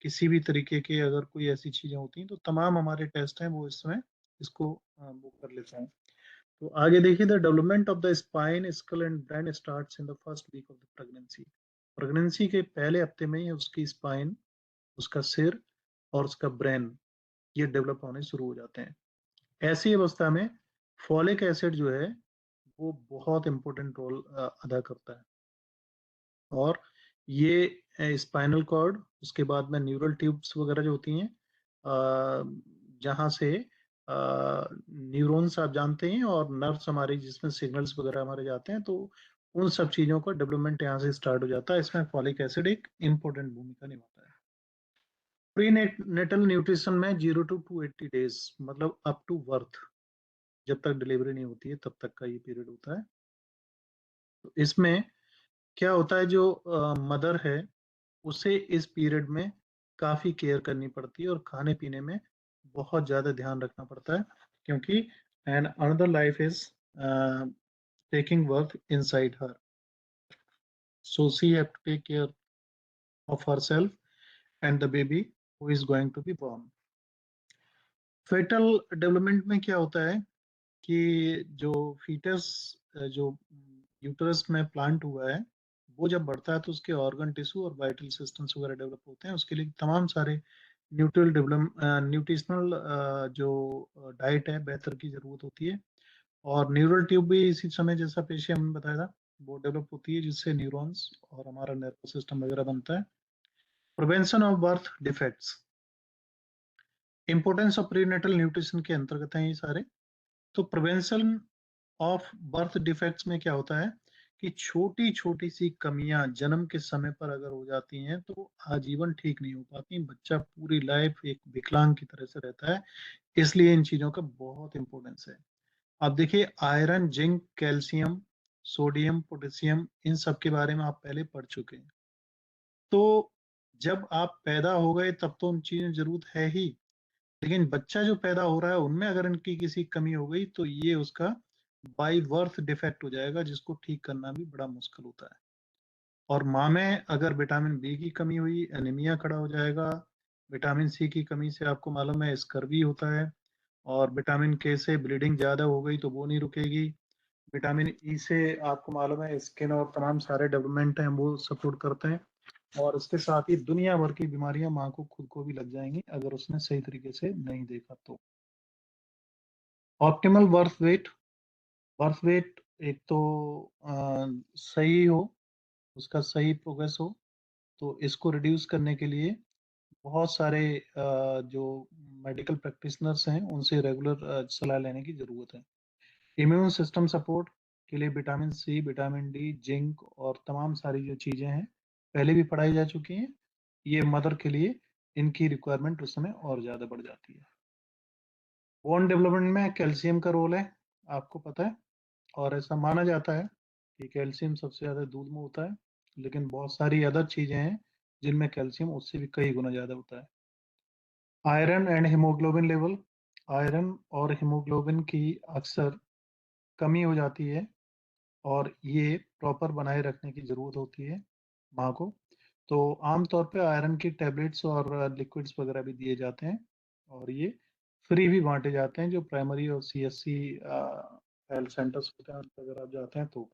किसी भी तरीके के अगर कोई ऐसी चीजें होती हैं, तो तमाम हमारे टेस्ट हैं वो इस समय इसको वो कर लेते हैं। तो आगे देखिए, the development of the spine, skull and brain starts in the first week of the pregnancy. Pregnancy के पहले हफ्ते में ही उसकी स्पाइन, उसका सिर और उसका ब्रेन, ये डेवलप होने शुरू हो जाते हैं। ऐसी अवस्था में फॉलिक एसिड जो है वो बहुत इंपॉर्टेंट रोल अदा करता है, और ये स्पाइनल कॉर्ड, उसके बाद में न्यूरल ट्यूब्स वगैरह जो होती हैं, जहाँ से न्यूरॉन्स आप जानते हैं, और नर्व्स हमारे जिसमें सिग्नल्स वगैरह हमारे जाते हैं, तो उन सब चीज़ों का डेवलपमेंट यहाँ से स्टार्ट हो जाता है। इसमें फॉलिक एसिड एक इम्पोर्टेंट भूमिका निभाता है। प्री नेटल न्यूट्रिशन में 0 to 280 डेज, मतलब अप टू बर्थ, जब तक डिलीवरी नहीं होती है तब तक का ये पीरियड होता है। तो इसमें क्या होता है, जो मदर है उसे इस पीरियड में काफ़ी केयर करनी पड़ती है, और खाने पीने में बहुत ज़्यादा ध्यान रखना पड़ता है, क्योंकि and another life is taking work inside her, so she have to take care of herself and the baby who is going to be born. Foetal development में क्या होता है कि जो फीटस, जो यूटरस में प्लांट हुआ है, वो जब बढ़ता है तो उसके ऑर्गन टिश्यू और वाइटल सिस्टम्स वगैरह डेवलप होते हैं। उसके लिए तमाम सारे न्यूट्रिशनल जो डाइट है बेहतर की जरूरत होती है, और न्यूरल ट्यूब भी इसी समय जैसा पेशे हमने बताया था वो डेवलप होती है, जिससे न्यूरॉन्स और हमारा नर्वस सिस्टम वगैरह बनता है। Prevention of birth defects, importance of prenatal nutrition के अंतर्गत हैं ये सारे। तो प्रिवेंशन ऑफ बर्थ डिफेक्ट्स में क्या होता है कि छोटी छोटी सी कमियां जन्म के समय पर अगर हो जाती हैं तो आजीवन ठीक नहीं हो पाती, बच्चा पूरी लाइफ एक विकलांग की तरह से रहता है। इसलिए इन चीजों का बहुत इंपॉर्टेंस है। अब देखिए, iron, zinc, calcium, sodium, potassium, इन सब के बारे में आप पहले पढ़ चुके हैं। तो जब आप पैदा हो गए तब तो उन चीजों की जरूरत है ही, लेकिन बच्चा जो पैदा हो रहा है उनमें अगर इनकी किसी कमी हो गई तो ये उसका बाई बर्थ डिफेक्ट हो जाएगा, जिसको ठीक करना भी बड़ा मुश्किल होता है। और माँ में अगर विटामिन बी की कमी हुई, एनीमिया खड़ा हो जाएगा। विटामिन सी की कमी से आपको मालूम है स्कर्वी होता है। और विटामिन के से ब्लीडिंग ज्यादा हो गई तो वो नहीं रुकेगी। विटामिन ई से आपको मालूम है स्किन और तमाम सारे डेवलपमेंट हैं वो सपोर्ट करते हैं। और इसके साथ ही दुनिया भर की बीमारियां माँ को खुद को भी लग जाएंगी अगर उसने सही तरीके से नहीं देखा तो। ऑप्टिमल बर्थ वेट एक तो सही हो, उसका सही प्रोग्रेस हो। तो इसको रिड्यूस करने के लिए बहुत सारे जो मेडिकल प्रैक्टिशनर्स हैं उनसे रेगुलर सलाह लेने की ज़रूरत है। इम्यून सिस्टम सपोर्ट के लिए vitamin C, vitamin D, zinc और तमाम सारी जो चीज़ें हैं पहले भी पढ़ाई जा चुकी हैं। ये मदर के लिए इनकी रिक्वायरमेंट उस समय और ज़्यादा बढ़ जाती है। बोन डेवलपमेंट में कैल्शियम का रोल है, आपको पता है। और ऐसा माना जाता है कि कैल्शियम सबसे ज़्यादा दूध में होता है, लेकिन बहुत सारी अदर चीज़ें हैं जिनमें कैल्शियम उससे भी कई गुना ज़्यादा होता है। Iron and haemoglobin level, iron और हीमोग्लोबिन की अक्सर कमी हो जाती है और ये प्रॉपर बनाए रखने की ज़रूरत होती है माँ को। तो आमतौर पे आयरन की टैबलेट्स और लिक्विड्स वगैरह भी दिए जाते हैं और ये फ्री भी बांटे जाते हैं जो प्राइमरी और सीएससी हेल्थ सेंटर्स होते हैं, अगर आप जाते हैं तो।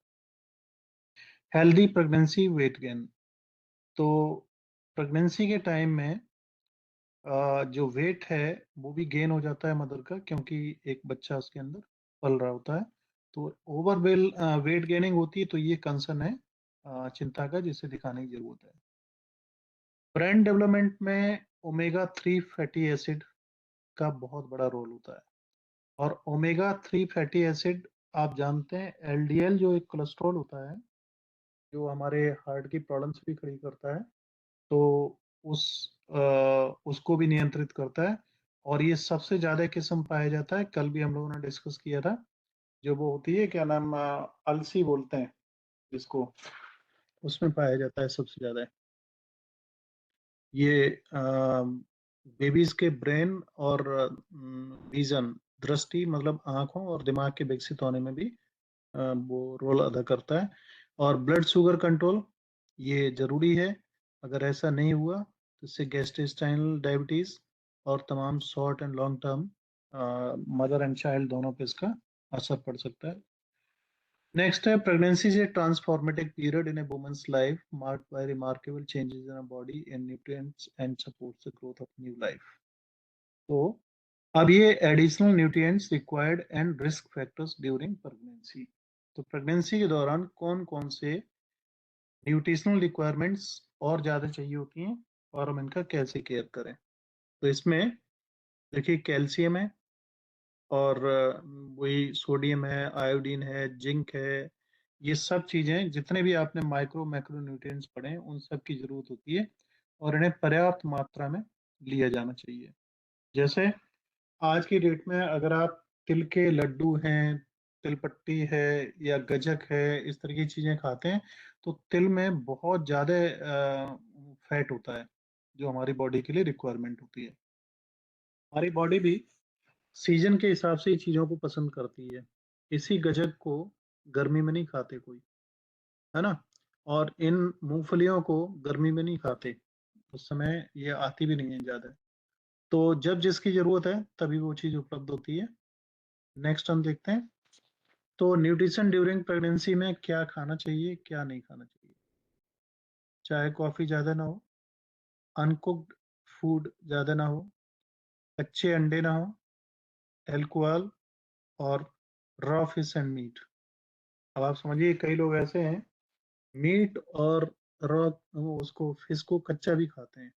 हेल्दी प्रेगनेंसी वेट गेन, तो प्रेगनेंसी के टाइम में जो वेट है वो भी गेन हो जाता है मदर का, क्योंकि एक बच्चा उसके अंदर पल रहा होता है। तो ओवरवेल वेट गेनिंग होती है तो ये कंसर्न है चिंता का, जिसे दिखाने की जरूरत है। ब्रेन डेवलपमेंट में ओमेगा 3 फैटी एसिड का बहुत बड़ा रोल होता है। और ओमेगा 3 फैटी एसिड आप जानते हैं एलडीएल जो एक कोलेस्ट्रॉल होता है जो हमारे हार्ट की प्रॉब्लम्स भी खड़ी करता है, तो उस उसको भी नियंत्रित करता है। और ये सबसे ज्यादा किस्म पाया जाता है, कल भी हम लोगों ने डिस्कस किया था, जो वो होती है क्या नाम अलसी बोलते हैं जिसको, उसमें पाया जाता है सबसे ज्यादा। ये बेबीज के ब्रेन और विजन, दृष्टि मतलब आंखों और दिमाग के विकसित होने में भी वो रोल अदा करता है। और ब्लड शुगर कंट्रोल ये जरूरी है, अगर ऐसा नहीं हुआ तो इससे गैस्ट्रोइंटेस्टाइनल डायबिटीज और तमाम short and long term mother and child दोनों पे इसका असर पड़ सकता है। नेक्स्ट है प्रेगनेंसी से transformative period in a woman's life marked by remarkable changes in body in nutrients and supports the growth of new life. तो अब ये additional nutrients required and risk factors during pregnancy. तो प्रेगनेंसी के दौरान कौन कौन से न्यूट्रिशनल रिक्वायरमेंट्स और ज़्यादा चाहिए होती हैं और हम इनका कैसे केयर करें। तो इसमें देखिए कैल्शियम है और वही सोडियम है, आयोडीन है, जिंक है। ये सब चीज़ें जितने भी आपने माइक्रो मैक्रो न्यूट्रिएंट्स पढ़े हैं उन सब की ज़रूरत होती है और इन्हें पर्याप्त मात्रा में लिया जाना चाहिए। जैसे आज की डेट में अगर आप तिल के लड्डू हैं, तिलपट्टी है या गजक है, इस तरह की चीजें खाते हैं तो तिल में बहुत ज्यादा फैट होता है जो हमारी बॉडी के लिए रिक्वायरमेंट होती है। हमारी बॉडी भी सीजन के हिसाब से ही चीजों को पसंद करती है। इसी गजक को गर्मी में नहीं खाते कोई, है ना। और इन मूंगफलियों को गर्मी में नहीं खाते, उस समय ये आती भी नहीं है ज्यादा। तो जब जिसकी जरूरत है तभी वो चीज उपलब्ध होती है। नेक्स्ट हम देखते हैं, तो न्यूट्रिशन ड्यूरिंग प्रेगनेंसी में क्या खाना चाहिए क्या नहीं खाना चाहिए। चाय कॉफी ज्यादा ना हो, अनकुक्ड फूड ज्यादा ना हो, कच्चे अंडे ना हो, एल्कोहल और रॉ फिश एंड मीट। अब आप समझिए कई लोग ऐसे हैं मीट और रॉ उसको फिश को कच्चा भी खाते हैं।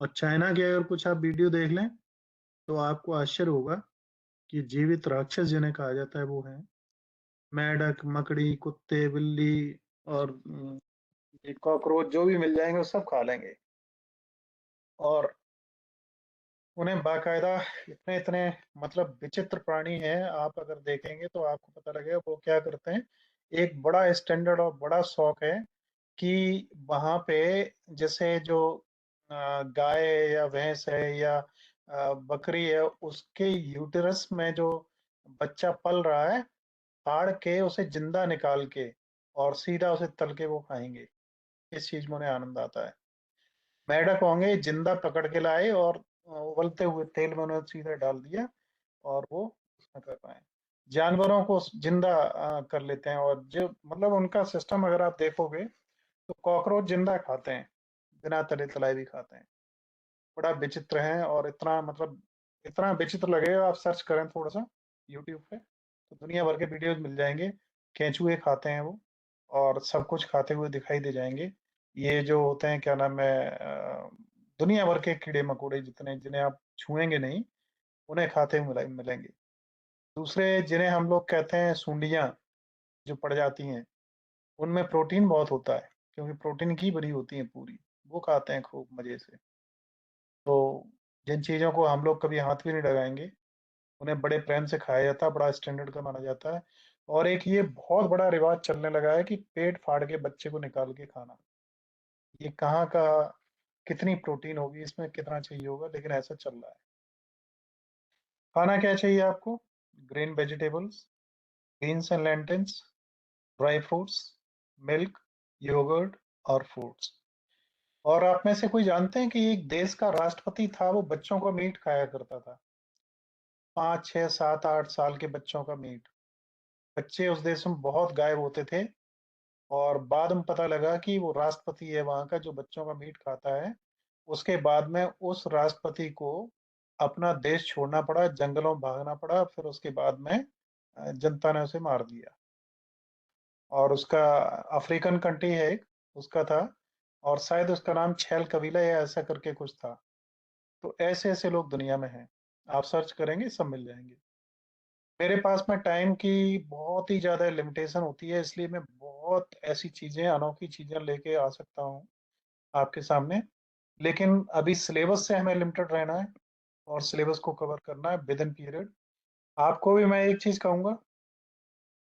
और चाइना के अगर कुछ आप वीडियो देख लें तो आपको आश्चर्य होगा कि जीवित राक्षस जिन्हें कहा जाता है वो है मेंढक, मकड़ी, कुत्ते, बिल्ली और ये कॉकरोच जो भी मिल जाएंगे वो सब खा लेंगे। और उन्हें बाकायदा इतने इतने मतलब विचित्र प्राणी हैं, आप अगर देखेंगे तो आपको पता लगेगा वो क्या करते हैं। एक बड़ा स्टैंडर्ड और बड़ा शौक है कि वहां पे जैसे जो गाय या भैंस है या बकरी है उसके यूटेरस में जो बच्चा पल रहा है, फाड़ के उसे जिंदा निकाल के और सीधा उसे तल के वो खाएंगे। इस चीज में उन्हें आनंद आता है। मेढक होंगे जिंदा पकड़ के लाए और उबलते हुए तेल में उन्हें सीधा डाल दिया और वो उसमें कर पाए। जानवरों को जिंदा कर लेते हैं, और जो मतलब उनका सिस्टम अगर आप देखोगे तो कॉकरोच जिंदा खाते हैं, बिना तले तलाए भी खाते हैं। बड़ा विचित्र है, और इतना मतलब इतना विचित्र लगेगा, आप सर्च करें थोड़ा सा यूट्यूब पे तो दुनिया भर के वीडियोज मिल जाएंगे। केंचुए खाते हैं वो, और सब कुछ खाते हुए दिखाई दे जाएंगे। ये जो होते हैं क्या नाम है, दुनिया भर के कीड़े मकोड़े जितने जिन्हें आप छुएंगे नहीं, उन्हें खाते हुए मिलेंगे। दूसरे जिन्हें हम लोग कहते हैं सुंडियां, जो पड़ जाती हैं, उनमें प्रोटीन बहुत होता है, क्योंकि प्रोटीन की बनी होती है पूरी। वो खाते हैं खूब मजे से। तो जिन चीज़ों को हम लोग कभी हाथ भी नहीं लगाएंगे, उन्हें बड़े प्रेम से खाया जाता है, बड़ा स्टैंडर्ड का माना जाता है। और एक ये बहुत बड़ा रिवाज चलने लगा है कि पेट फाड़ के बच्चे को निकाल के खाना। ये कहाँ का, कितनी प्रोटीन होगी इसमें, कितना चाहिए होगा, लेकिन ऐसा चल रहा है। खाना क्या चाहिए आपको? Green vegetables, beans and lentils, dry fruits, milk, yoghurt और फ्रूट्स। और आप में से कोई जानते हैं कि एक देश का राष्ट्रपति था, वो बच्चों का मीट खाया करता था। 5, 6, 7, 8 साल के बच्चों का मीट। बच्चे उस देश में बहुत गायब होते थे, और बाद में पता लगा कि वो राष्ट्रपति है वहां का जो बच्चों का मीट खाता है। उसके बाद में उस राष्ट्रपति को अपना देश छोड़ना पड़ा, जंगलों में भागना पड़ा, फिर उसके बाद में जनता ने उसे मार दिया। और उसका अफ्रीकन कंट्री है एक, उसका था, और शायद उसका नाम छैल कबीला या ऐसा करके कुछ था। तो ऐसे ऐसे लोग दुनिया में हैं, आप सर्च करेंगे सब मिल जाएंगे। मेरे पास में टाइम की बहुत ही ज्यादा लिमिटेशन होती है, इसलिए मैं बहुत ऐसी चीजें, अनोखी चीजें लेके आ सकता हूँ आपके सामने। लेकिन अभी सिलेबस से हमें लिमिटेड रहना है, और सिलेबस को कवर करना है विद इन पीरियड। आपको भी मैं एक चीज कहूंगा,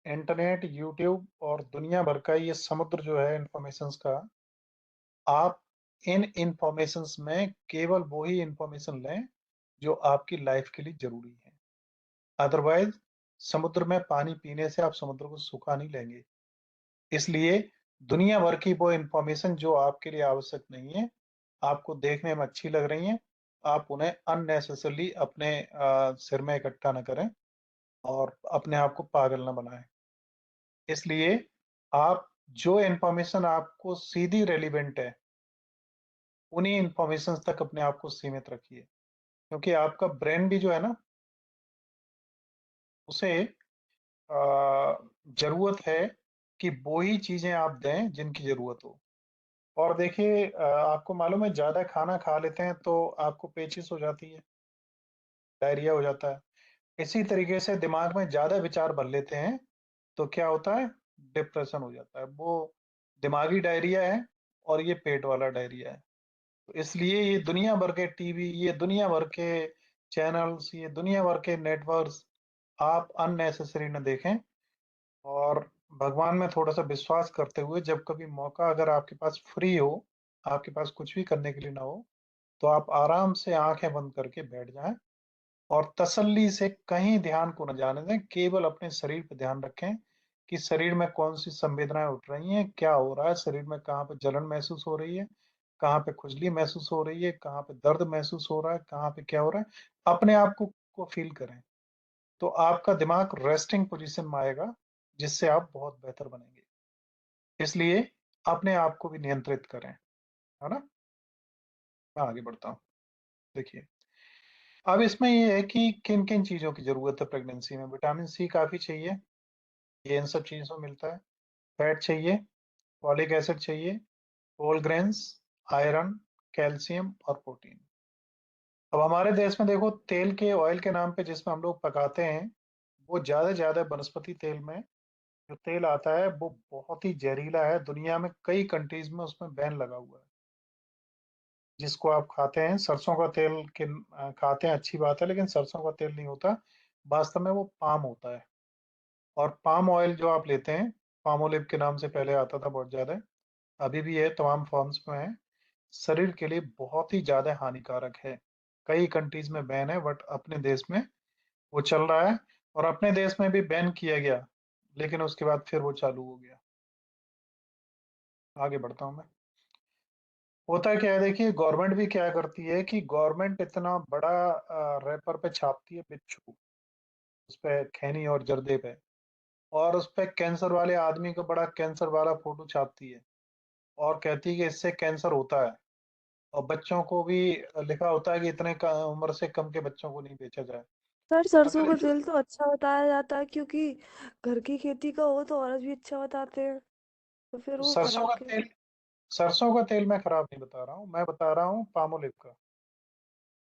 इंटरनेट, यूट्यूब और दुनिया भर का ये समुद्र जो है इंफॉर्मेशन का, आप इन इंफॉर्मेशंस में केवल वो ही इंफॉर्मेशन लें जो आपकी लाइफ के लिए जरूरी है। अदरवाइज समुद्र में पानी पीने से आप समुद्र को सूखा नहीं लेंगे। इसलिए दुनिया भर की वो इंफॉर्मेशन जो आपके लिए आवश्यक नहीं है, आपको देखने में अच्छी लग रही हैं, आप उन्हें अननेसेसरली अपने सिर में इकट्ठा न करें और अपने आप को पागल न बनाएं। इसलिए आप जो इंफॉर्मेशन आपको सीधी रेलिवेंट है, उन्हीं इंफॉर्मेशन तक अपने आप को सीमित रखिए। क्योंकि आपका ब्रेन भी जो है ना, उसे जरूरत है कि वो ही चीजें आप दें जिनकी जरूरत हो। और देखिए, आपको मालूम है, ज्यादा खाना खा लेते हैं तो आपको पेचिश हो जाती है, डायरिया हो जाता है। इसी तरीके से दिमाग में ज्यादा विचार भर लेते हैं तो क्या होता है, डिप्रेशन हो जाता है। वो दिमागी डायरिया है, और ये पेट वाला डायरिया है। तो इसलिए ये दुनिया भर के टीवी, ये दुनिया भर के चैनल्स, ये दुनिया भर के नेटवर्क्स आप अननेसेसरी न देखें। और भगवान में थोड़ा सा विश्वास करते हुए, जब कभी मौका अगर आपके पास फ्री हो, आपके पास कुछ भी करने के लिए ना हो, तो आप आराम से आंखें बंद करके बैठ जाएं, और तसल्ली से कहीं ध्यान को न जाने दें। केवल अपने शरीर पर ध्यान रखें कि शरीर में कौन सी संवेदनाएं उठ रही हैं, क्या हो रहा है शरीर में, कहाँ पे जलन महसूस हो रही है, कहाँ पे खुजली महसूस हो रही है, कहाँ पे दर्द महसूस हो रहा है, कहाँ पे क्या हो रहा है। अपने आप को फील करें, तो आपका दिमाग रेस्टिंग पोजीशन में आएगा, जिससे आप बहुत बेहतर बनेंगे। इसलिए अपने आप को भी नियंत्रित करें, है ना। मैं आगे बढ़ता हूँ। देखिए, अब इसमें ये है कि किन किन चीजों की जरूरत है प्रेगनेंसी में। विटामिन सी काफी चाहिए, ये इन सब चीजों में मिलता है। फैट चाहिए, फॉलिक एसिड चाहिए, होल ग्रेन्स, आयरन, कैल्शियम और प्रोटीन। अब हमारे देश में देखो, तेल के, ऑयल के नाम पे जिसमें हम लोग पकाते हैं, वो ज्यादा वनस्पति तेल में जो तेल आता है वो बहुत ही जहरीला है। दुनिया में कई कंट्रीज में उसमें बैन लगा हुआ है। जिसको आप खाते हैं, सरसों का तेल के खाते हैं, अच्छी बात है, लेकिन सरसों का तेल नहीं होता, वास्तव में वो पाम होता है। और पाम ऑयल जो आप लेते हैं, पाम ऑलिव के नाम से पहले आता था बहुत ज्यादा, अभी भी है, तमाम फॉर्म्स में है, शरीर के लिए बहुत ही ज्यादा हानिकारक है। कई कंट्रीज में बैन है, बट अपने देश में वो चल रहा है, और अपने देश में भी बैन किया गया, लेकिन उसके बाद फिर वो चालू हो गया। आगे बढ़ता हूँ मैं। होता क्या है, देखिए गवर्नमेंट भी क्या करती है कि गवर्नमेंट इतना बड़ा रैपर पे छापती है बिच्छू, उस पे खैनी और जर्दे पे, और उस पे कैंसर वाले आदमी का बड़ा कैंसर वाला फोटो छापती है, और कहती है कि इससे कैंसर होता है, और बच्चों को भी लिखा होता है कि इतने उम्र से कम के बच्चों को नहीं बेचा जाए। सर सरसों अगर का तेल तो अच्छा बताया जाता है, क्योंकि घर की खेती का हो तो और भी अच्छा बताते हैं, तो फिर वो सरसों खराब का क्यों? तेल, सरसों का तेल मैं खराब नहीं बता रहा हूँ, मैं बता रहा हूँ पामोलिव का,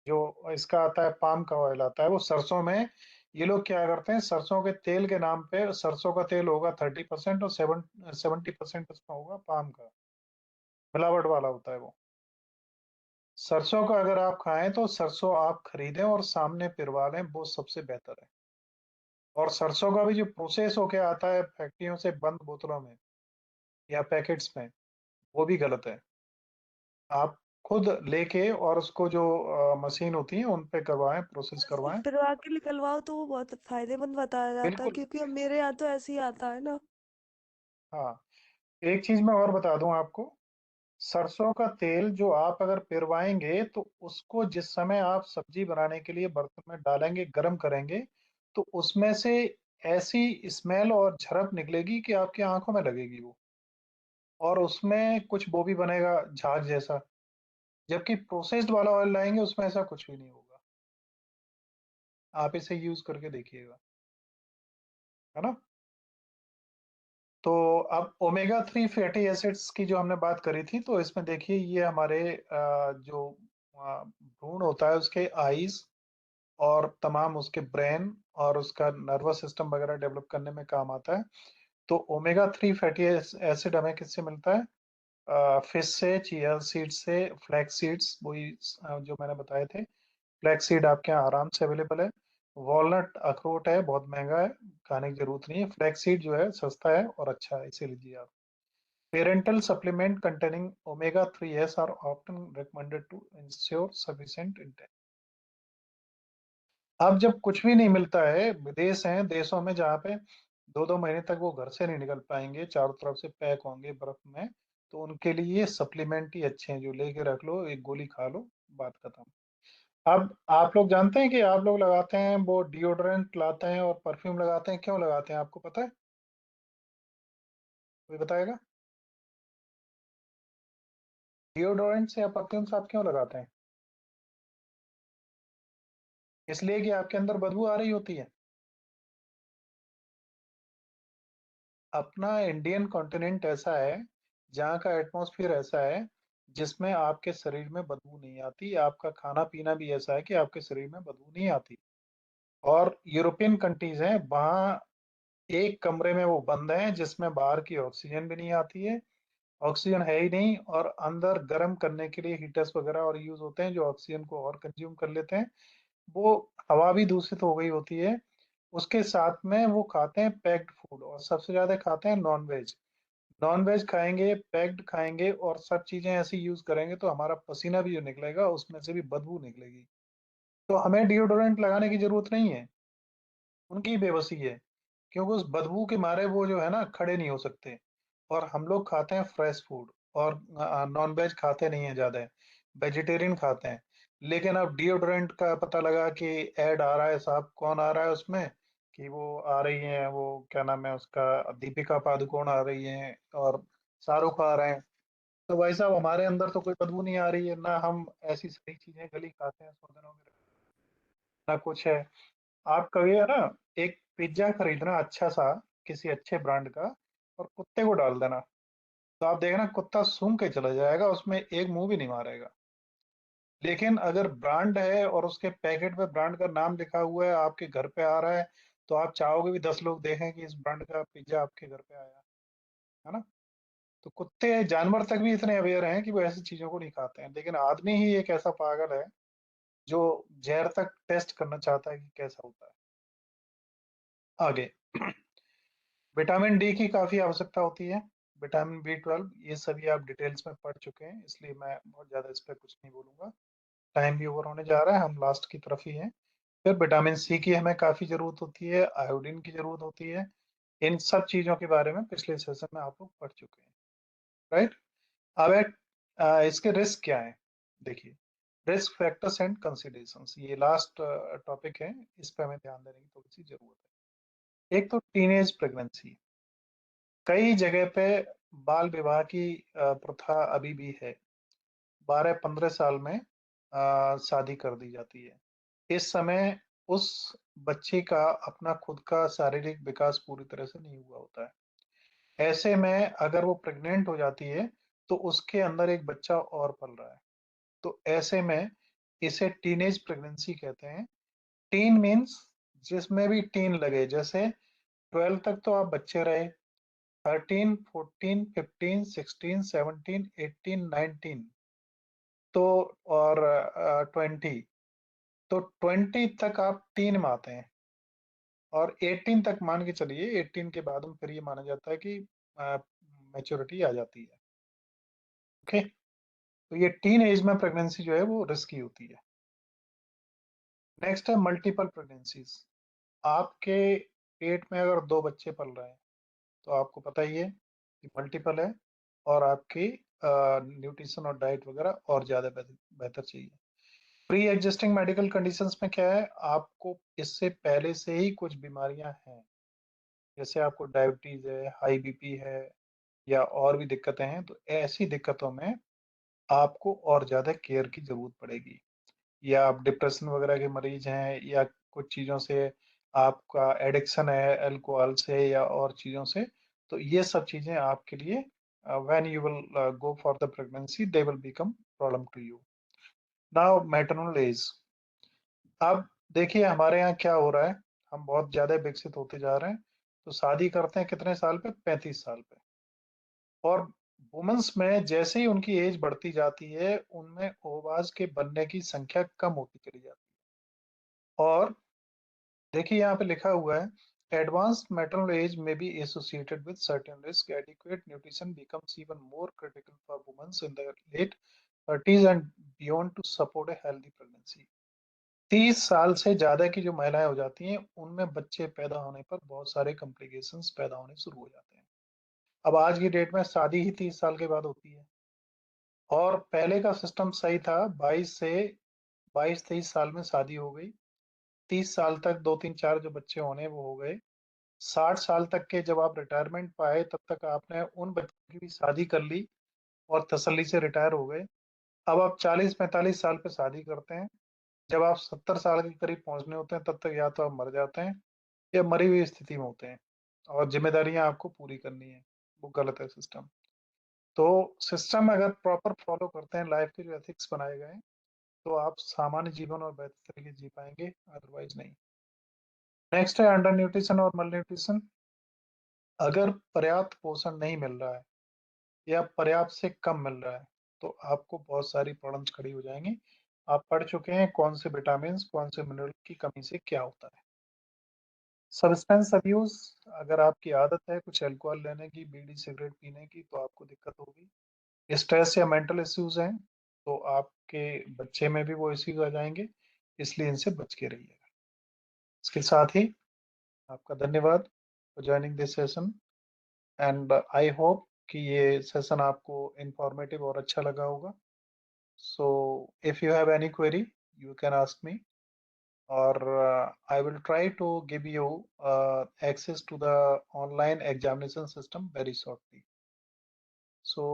जो इसका आता है, पाम का ऑयल आता है, वो सरसों में ये लोग क्या करते हैं, सरसों के तेल के नाम पे सरसों का तेल होगा 30% और 70% उसमें होगा पाम का, मिलावट वाला होता है वो। सरसों का अगर आप खाएं तो सरसों आप खरीदें और सामने पिरवा लें, वो सबसे बेहतर है। और सरसों का भी जो प्रोसेस होके आता है फैक्ट्रियों से बंद बोतलों में या पैकेट्स में, वो भी गलत है। आप खुद लेके और उसको जो मशीन होती है उन पे करवाएं, प्रोसेस सरसों करवाएं। फिरवा के निकलवाओ तो वो बहुत फायदेमंद बताया जाता है, बिल्कुल। क्योंकि अब मेरे यहाँ तो ऐसे ही आता है ना। हाँ, एक चीज मैं और बता दूं आपको, सरसों का तेल जो आप अगर पिरवाएंगे तो उसको जिस समय आप सब्जी बनाने के लिए बर्तन में डालेंगे, गर्म करेंगे, तो उसमें से ऐसी स्मेल और झड़प निकलेगी कि आपकी आंखों में लगेगी वो, और उसमें कुछ वो भी बनेगा झाग जैसा। जबकि प्रोसेस्ड वाला ऑयल लाएंगे उसमें ऐसा कुछ भी नहीं होगा। आप इसे यूज करके देखिएगा, है ना। तो अब ओमेगा 3 फैटी एसिड्स की जो हमने बात करी थी, तो इसमें देखिए ये हमारे जो भ्रूण होता है उसके आईज और तमाम उसके ब्रेन और उसका नर्वस सिस्टम वगैरह डेवलप करने में काम आता है। तो ओमेगा 3 फैटी एसिड हमें किससे मिलता है? फिश से, चिया सीड्स से, फ्लैक्स सीड्स, वही जो मैंने बताए थे। फ्लैक्स सीड आपके यहाँ आराम से अवेलेबल है। वॉलनट अखरोट है, बहुत महंगा है, खाने की जरूरत नहीं है। फ्लैक्स सीड जो है सस्ता है और अच्छा है, इसे लीजिए आप। Parental supplement containing omega 3s are often recommended to ensure sufficient intake. अब जब कुछ भी नहीं मिलता है, विदेश हैं, देशों में जहाँ पे 2-2 महीने तक वो घर से नहीं निकल पाएंगे, चारों तरफ से पैक होंगे बर्फ में, तो उनके लिए ये सप्लीमेंट ही अच्छे हैं, जो लेके रख लो, एक गोली खा लो, बात खत्म। अब आप लोग जानते हैं कि आप लोग लगाते हैं वो डिओड्रेंट लाते हैं और परफ्यूम लगाते हैं, क्यों लगाते हैं आपको पता है? कोई बताएगा? डिओड्रेंट्स या परफ्यूम्स आप क्यों लगाते हैं? इसलिए कि आपके अंदर बदबू आ रही होती है। अपना इंडियन कॉन्टिनेंट ऐसा है जहाँ का एटमॉस्फेयर ऐसा है जिसमें आपके शरीर में बदबू नहीं आती, आपका खाना पीना भी ऐसा है कि आपके शरीर में बदबू नहीं आती। और यूरोपियन कंट्रीज हैं, वहाँ एक कमरे में वो बंद हैं जिसमें बाहर की ऑक्सीजन भी नहीं आती है, ऑक्सीजन है ही नहीं, और अंदर गर्म करने के लिए हीटर्स वगैरह और यूज होते हैं जो ऑक्सीजन को और कंज्यूम कर लेते हैं। वो हवा भी दूषित हो गई होती है। उसके साथ में वो खाते हैं पैक्ड फूड, और सबसे ज्यादा खाते हैं नॉन वेज। नॉन वेज खाएंगे, पैक्ड खाएंगे, और सब चीजें ऐसी यूज करेंगे तो हमारा पसीना भी जो निकलेगा उसमें से भी बदबू निकलेगी। तो हमें डिओडोरेंट लगाने की जरूरत नहीं है, उनकी बेबसी है, क्योंकि उस बदबू के मारे वो जो है ना खड़े नहीं हो सकते। और हम लोग खाते हैं फ्रेश फूड, और नॉन वेज खाते नहीं है ज्यादा, वेजिटेरियन खाते हैं। लेकिन अब डिओड्रेंट का पता लगा कि ऐड आ रहा है साहब, कौन आ रहा है उसमें, कि वो आ रही है, वो क्या नाम है उसका, दीपिका पादुकोण आ रही है और शाहरुख आ रहे हैं। तो भाई साहब हमारे अंदर तो कोई बदबू नहीं आ रही है ना, हम ऐसी सही चीजें गली खाते हैं सौ दिनों में, ना कुछ है। आप कभी है ना, एक पिज्जा खरीदना अच्छा सा, किसी अच्छे ब्रांड का, और कुत्ते को डाल देना, तो आप देखना कुत्ता सूंघ के चला जाएगा, उसमें एक मुंह भी नहीं मारेगा। लेकिन अगर ब्रांड है और उसके पैकेट पे ब्रांड का नाम लिखा हुआ है, आपके घर पे आ रहा है, तो आप चाहोगे भी 10 लोग देखें कि इस ब्रांड का पिज्जा आपके घर पे आया, है ना। तो कुत्ते, जानवर तक भी इतने अवेयर हैं कि वो ऐसी चीजों को नहीं खाते हैं, लेकिन आदमी ही एक ऐसा पागल है जो जहर तक टेस्ट करना चाहता है कि कैसा होता है। आगे, विटामिन डी की काफी आवश्यकता होती है, विटामिन B12, ये सभी आप डिटेल्स में पढ़ चुके हैं, इसलिए मैं बहुत ज्यादा इस पर कुछ नहीं बोलूंगा। टाइम भी ओवर होने जा रहा है, हम लास्ट की तरफ ही हैं। फिर विटामिन सी की हमें काफ़ी ज़रूरत होती है, आयोडीन की ज़रूरत होती है। इन सब चीज़ों के बारे में पिछले सेशन में आप लोग पढ़ चुके हैं, राइट। अब इसके रिस्क क्या है, देखिए, रिस्क फैक्टर्स एंड कंसिडरेशंस, ये लास्ट टॉपिक है, इस पे हमें ध्यान देने की थोड़ी सी जरूरत है। एक तो टीनेज प्रेगनेंसी, कई जगह पे बाल विवाह की प्रथा अभी भी है। 12-15 साल में शादी कर दी जाती है। इस समय उस बच्चे का अपना खुद का शारीरिक विकास पूरी तरह से नहीं हुआ होता है। ऐसे में अगर वो प्रेग्नेंट हो जाती है तो उसके अंदर एक बच्चा और पल रहा है, तो ऐसे में इसे टीनेज प्रेगनेंसी कहते हैं। टीन मीन्स जिसमें भी टीन लगे, जैसे 12 तक तो आप बच्चे रहे, 13, 14, 15, 16, 17, 18, 19, तो और 20, तो 20 तक आप टीन में आते हैं, और 18 तक मान के चलिए, 18 के बाद में फिर ये माना जाता है कि मैच्योरिटी आ जाती है। ओके, तो ये टीन एज में प्रेगनेंसी जो है वो रिस्की होती है। नेक्स्ट है मल्टीपल प्रेगनेंसीज। आपके पेट में अगर 2 बच्चे पल रहे हैं तो आपको पता ही है कि मल्टीपल है, और आपकी न्यूट्रिशन और डाइट वगैरह और ज़्यादा बेहतर चाहिए। प्री एग्जिस्टिंग मेडिकल कंडीशंस में क्या है, आपको इससे पहले से ही कुछ बीमारियां हैं, जैसे आपको डायबिटीज है, हाई बीपी है, या और भी दिक्कतें हैं, तो ऐसी दिक्कतों में आपको और ज़्यादा केयर की जरूरत पड़ेगी। या आप डिप्रेशन वगैरह के मरीज हैं, या कुछ चीज़ों से आपका एडिक्शन है, अल्कोहल से या और चीज़ों से, तो ये सब चीज़ें आपके लिए when you will go for the pregnancy they will become problem to you. Now maternal age. अब देखिए हमारे यहाँ क्या हो रहा है, हम बहुत ज्यादा विकसित होते जा रहे हैं, तो शादी करते हैं कितने साल पे, 35 साल पे, और वुमेन्स में जैसे ही उनकी एज बढ़ती जाती है उनमें ओवाज के बनने की संख्या कम होती चली जाती है। और देखिए यहाँ पे लिखा हुआ है, advanced maternal age may be associated with certain risk, adequate nutrition becomes even more critical for women's in the late 30s and beyond to support a healthy pregnancy. 30 साल से ज्यादा की जो महिलाएं हो जाती हैं उनमें बच्चे पैदा होने पर बहुत सारे कॉम्प्लिकेशंस पैदा होने शुरू हो जाते हैं। अब आज की डेट में शादी ही 30 साल के बाद होती है, और पहले का सिस्टम सही था, 22 साल में शादी हो गई, 30 साल तक 2-3-4 जो बच्चे होने वो हो गए, 60 साल तक के जब आप रिटायरमेंट पाए तब तक आपने उन बच्चों की भी शादी कर ली और तसल्ली से रिटायर हो गए। अब आप 40-45 साल पे शादी करते हैं, जब आप 70 साल के करीब पहुंचने होते हैं तब तक या तो आप मर जाते हैं या मरी हुई स्थिति में होते हैं, और जिम्मेदारियां आपको पूरी करनी है। वो गलत है सिस्टम। तो सिस्टम अगर प्रॉपर फॉलो करते हैं, लाइफ के जो एथिक्स बनाए गए हैं, तो आप सामान्य जीवन और बेहतर तरीके से जी पाएंगे, अदरवाइज नहीं। नेक्स्ट है अंडर न्यूट्रिशन और मल न्यूट्रिशन। अगर पर्याप्त पोषण नहीं मिल रहा है या पर्याप्त से कम मिल रहा है तो आपको बहुत सारी प्रॉब्लम्स खड़ी हो जाएंगी। आप पढ़ चुके हैं कौन से विटामिन, कौन से मिनरल की कमी से क्या होता है। सब्सटेंस अब्यूज, अगर आपकी आदत है कुछ अल्कोहल लेने की, बीड़ी सिगरेट पीने की, तो आपको दिक्कत होगी। स्ट्रेस या मेंटल इश्यूज हैं तो आपके बच्चे में भी वो इश्यूज आ जाएंगे, इसलिए इनसे बच के रहिएगा। इसके साथ ही आपका धन्यवाद for joining this session, and I hope कि ये सेशन आपको इंफॉर्मेटिव और अच्छा लगा होगा। So if you have any query you can ask me, or I will try to give you access to the online examination system very shortly. So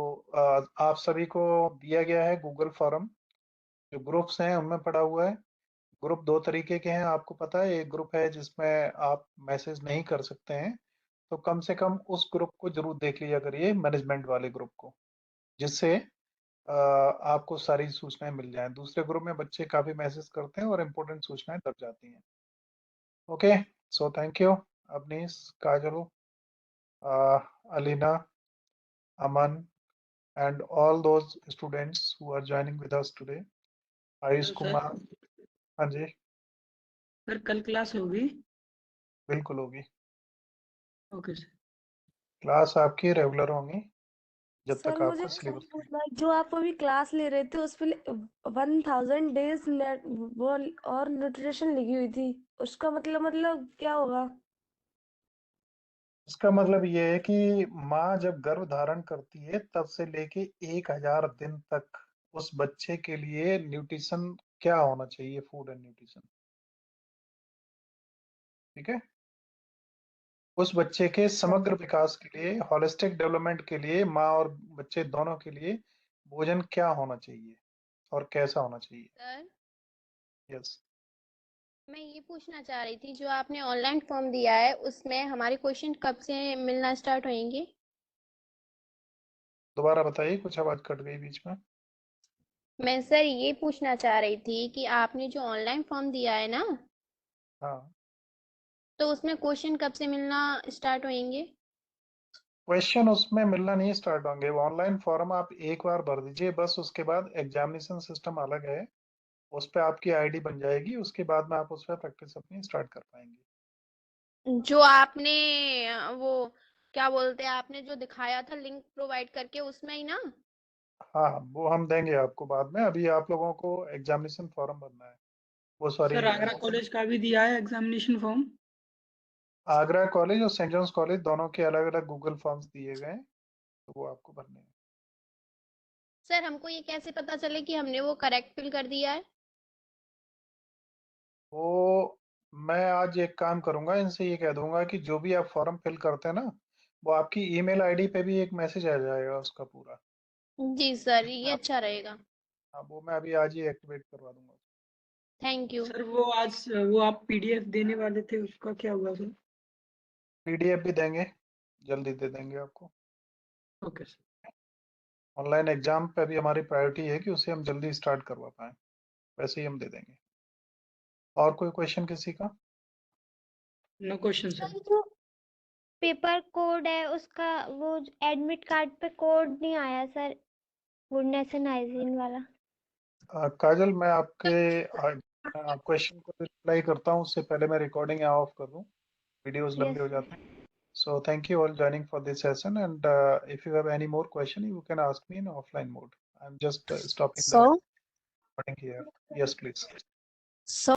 आप सभी को दिया गया है गूगल फॉर्म, जो ग्रुप्स हैं उनमें पड़ा हुआ है। ग्रुप 2 तरीके के हैं, आपको पता है। एक ग्रुप है जिसमें आप मैसेज नहीं कर सकते हैं, तो कम से कम उस ग्रुप को जरूर देख लिया करिए, मैनेजमेंट वाले ग्रुप को, जिससे आपको सारी सूचनाएं मिल जाएं। दूसरे ग्रुप में बच्चे काफी मैसेज करते हैं और इम्पोर्टेंट सूचनाएं दब जाती हैं। Okay, so thank you, Abnis, Kajal, Alina, Aman, and all those students who are joining with us today. Ayush hello Kumar, हाँ जी, सर कल क्लास होगी? बिल्कुल होगी। Okay sir. क्लास आपकी रेगुलर होंगी, जब सर तक मुझे आपका सर सिलेबस पूछना है, जो आप अभी क्लास ले रहे थे उस पे 1000 डेज वो और न्यूट्रिशन लिखी हुई थी, उसका मतलब क्या होगा? इसका मतलब ये है कि माँ जब गर्भ धारण करती है तब से लेके 1000 दिन तक उस बच्चे के लिए न्यूट्रिशन क्या होना चाहिए, फूड एंड न्यूट्रिशन। ठीक है, उस बच्चे के समग्र विकास के लिए, होलिस्टिक डेवलपमेंट के लिए माँ और बच्चे दोनों के लिए भोजन क्या होना चाहिए और कैसा होना चाहिए। सर यस, मैं ये पूछना चाह रही थी, जो आपने ऑनलाइन फॉर्म दिया है उसमें हमारे क्वेश्चन कब से मिलना स्टार्ट होंगे? दोबारा बताइए, कुछ आवाज कट गई बीच में। मैं सर ये पूछना चाह रही थी कि आपने जो ऑनलाइन फॉर्म दिया है ना, हाँ, तो उसमें क्वेश्चन कब से मिलना स्टार्ट होंगे? क्वेश्चन उसमें मिलना नहीं स्टार्ट होंगे। वो ऑनलाइन फॉर्म आप एक बार भर दीजिए बस, उसके बाद एग्जामिनेशन सिस्टम अलग है, उस पर आपकी आईडी बन जाएगी, उसके बाद में आप उस पर प्रैक्टिस अपनी स्टार्ट कर पाएंगे। जो आपने वो क्या बोलते हैं, आपने जो दिखाया था लिंक प्रोवाइड करके, उसमें ही ना? हाँ, वो हम देंगे आपको बाद में, अभी आप लोगों को एग्जामिनेशन फॉर्म भरना है। वो सर सॉरी, आगरा कॉलेज का भी दिया है एग्जामिनेशन फॉर्म। आगरा कॉलेज और सेंट जॉन्स कॉलेज दोनों के अलग अलग गूगल फॉर्म्स दिए गए हैं, तो वो आपको भरने हैं। सर हमको ये कैसे पता चले कि हमने वो करेक्ट फिल कर दिया है? वो मैं आज एक काम करूंगा, इनसे ये कह दूंगा कि जो भी आप फॉर्म फिल करते हैं ना, वो आपकी ईमेल आईडी पे भी एक मैसेज आ जाएगा उसका पूरा। जी सर, ये आप, अच्छा रहेगा। हाँ, वो मैं अभी आज ही एक्टिवेट करवा दूंगा। Thank you. सर वो आज वो आप पीडीएफ देने वाले थे, उसका क्या हुआ सर? पीडीएफ भी देंगे, जल्दी दे देंगे आपको। Okay sir. ऑनलाइन एग्जाम पे भी हमारी प्रायोरिटी है कि उसे हम जल्दी स्टार्ट करवा पाएं, वैसे ही हम दे देंगे। और कोई क्वेश्चन किसी का? No question sir sir. जो पेपर कोड है उसका, वो एडमिट कार्ड पे कोड नहीं आया सर, गुडनेस एंड हाइजीन वाला। काजल, मैं आपके क्वेश्चन को रिप्लाई करता हूँ उससे पहले मैं रिकॉर्डिंग यहाँ ऑफ कर दूँ, वीडियोस यस लंबे हो सर। जाते हैं। So thank you all joining for this session, and if you have any more question, you can ask me in offline mode. I'm just stopping the So, recording here. Yes, please. so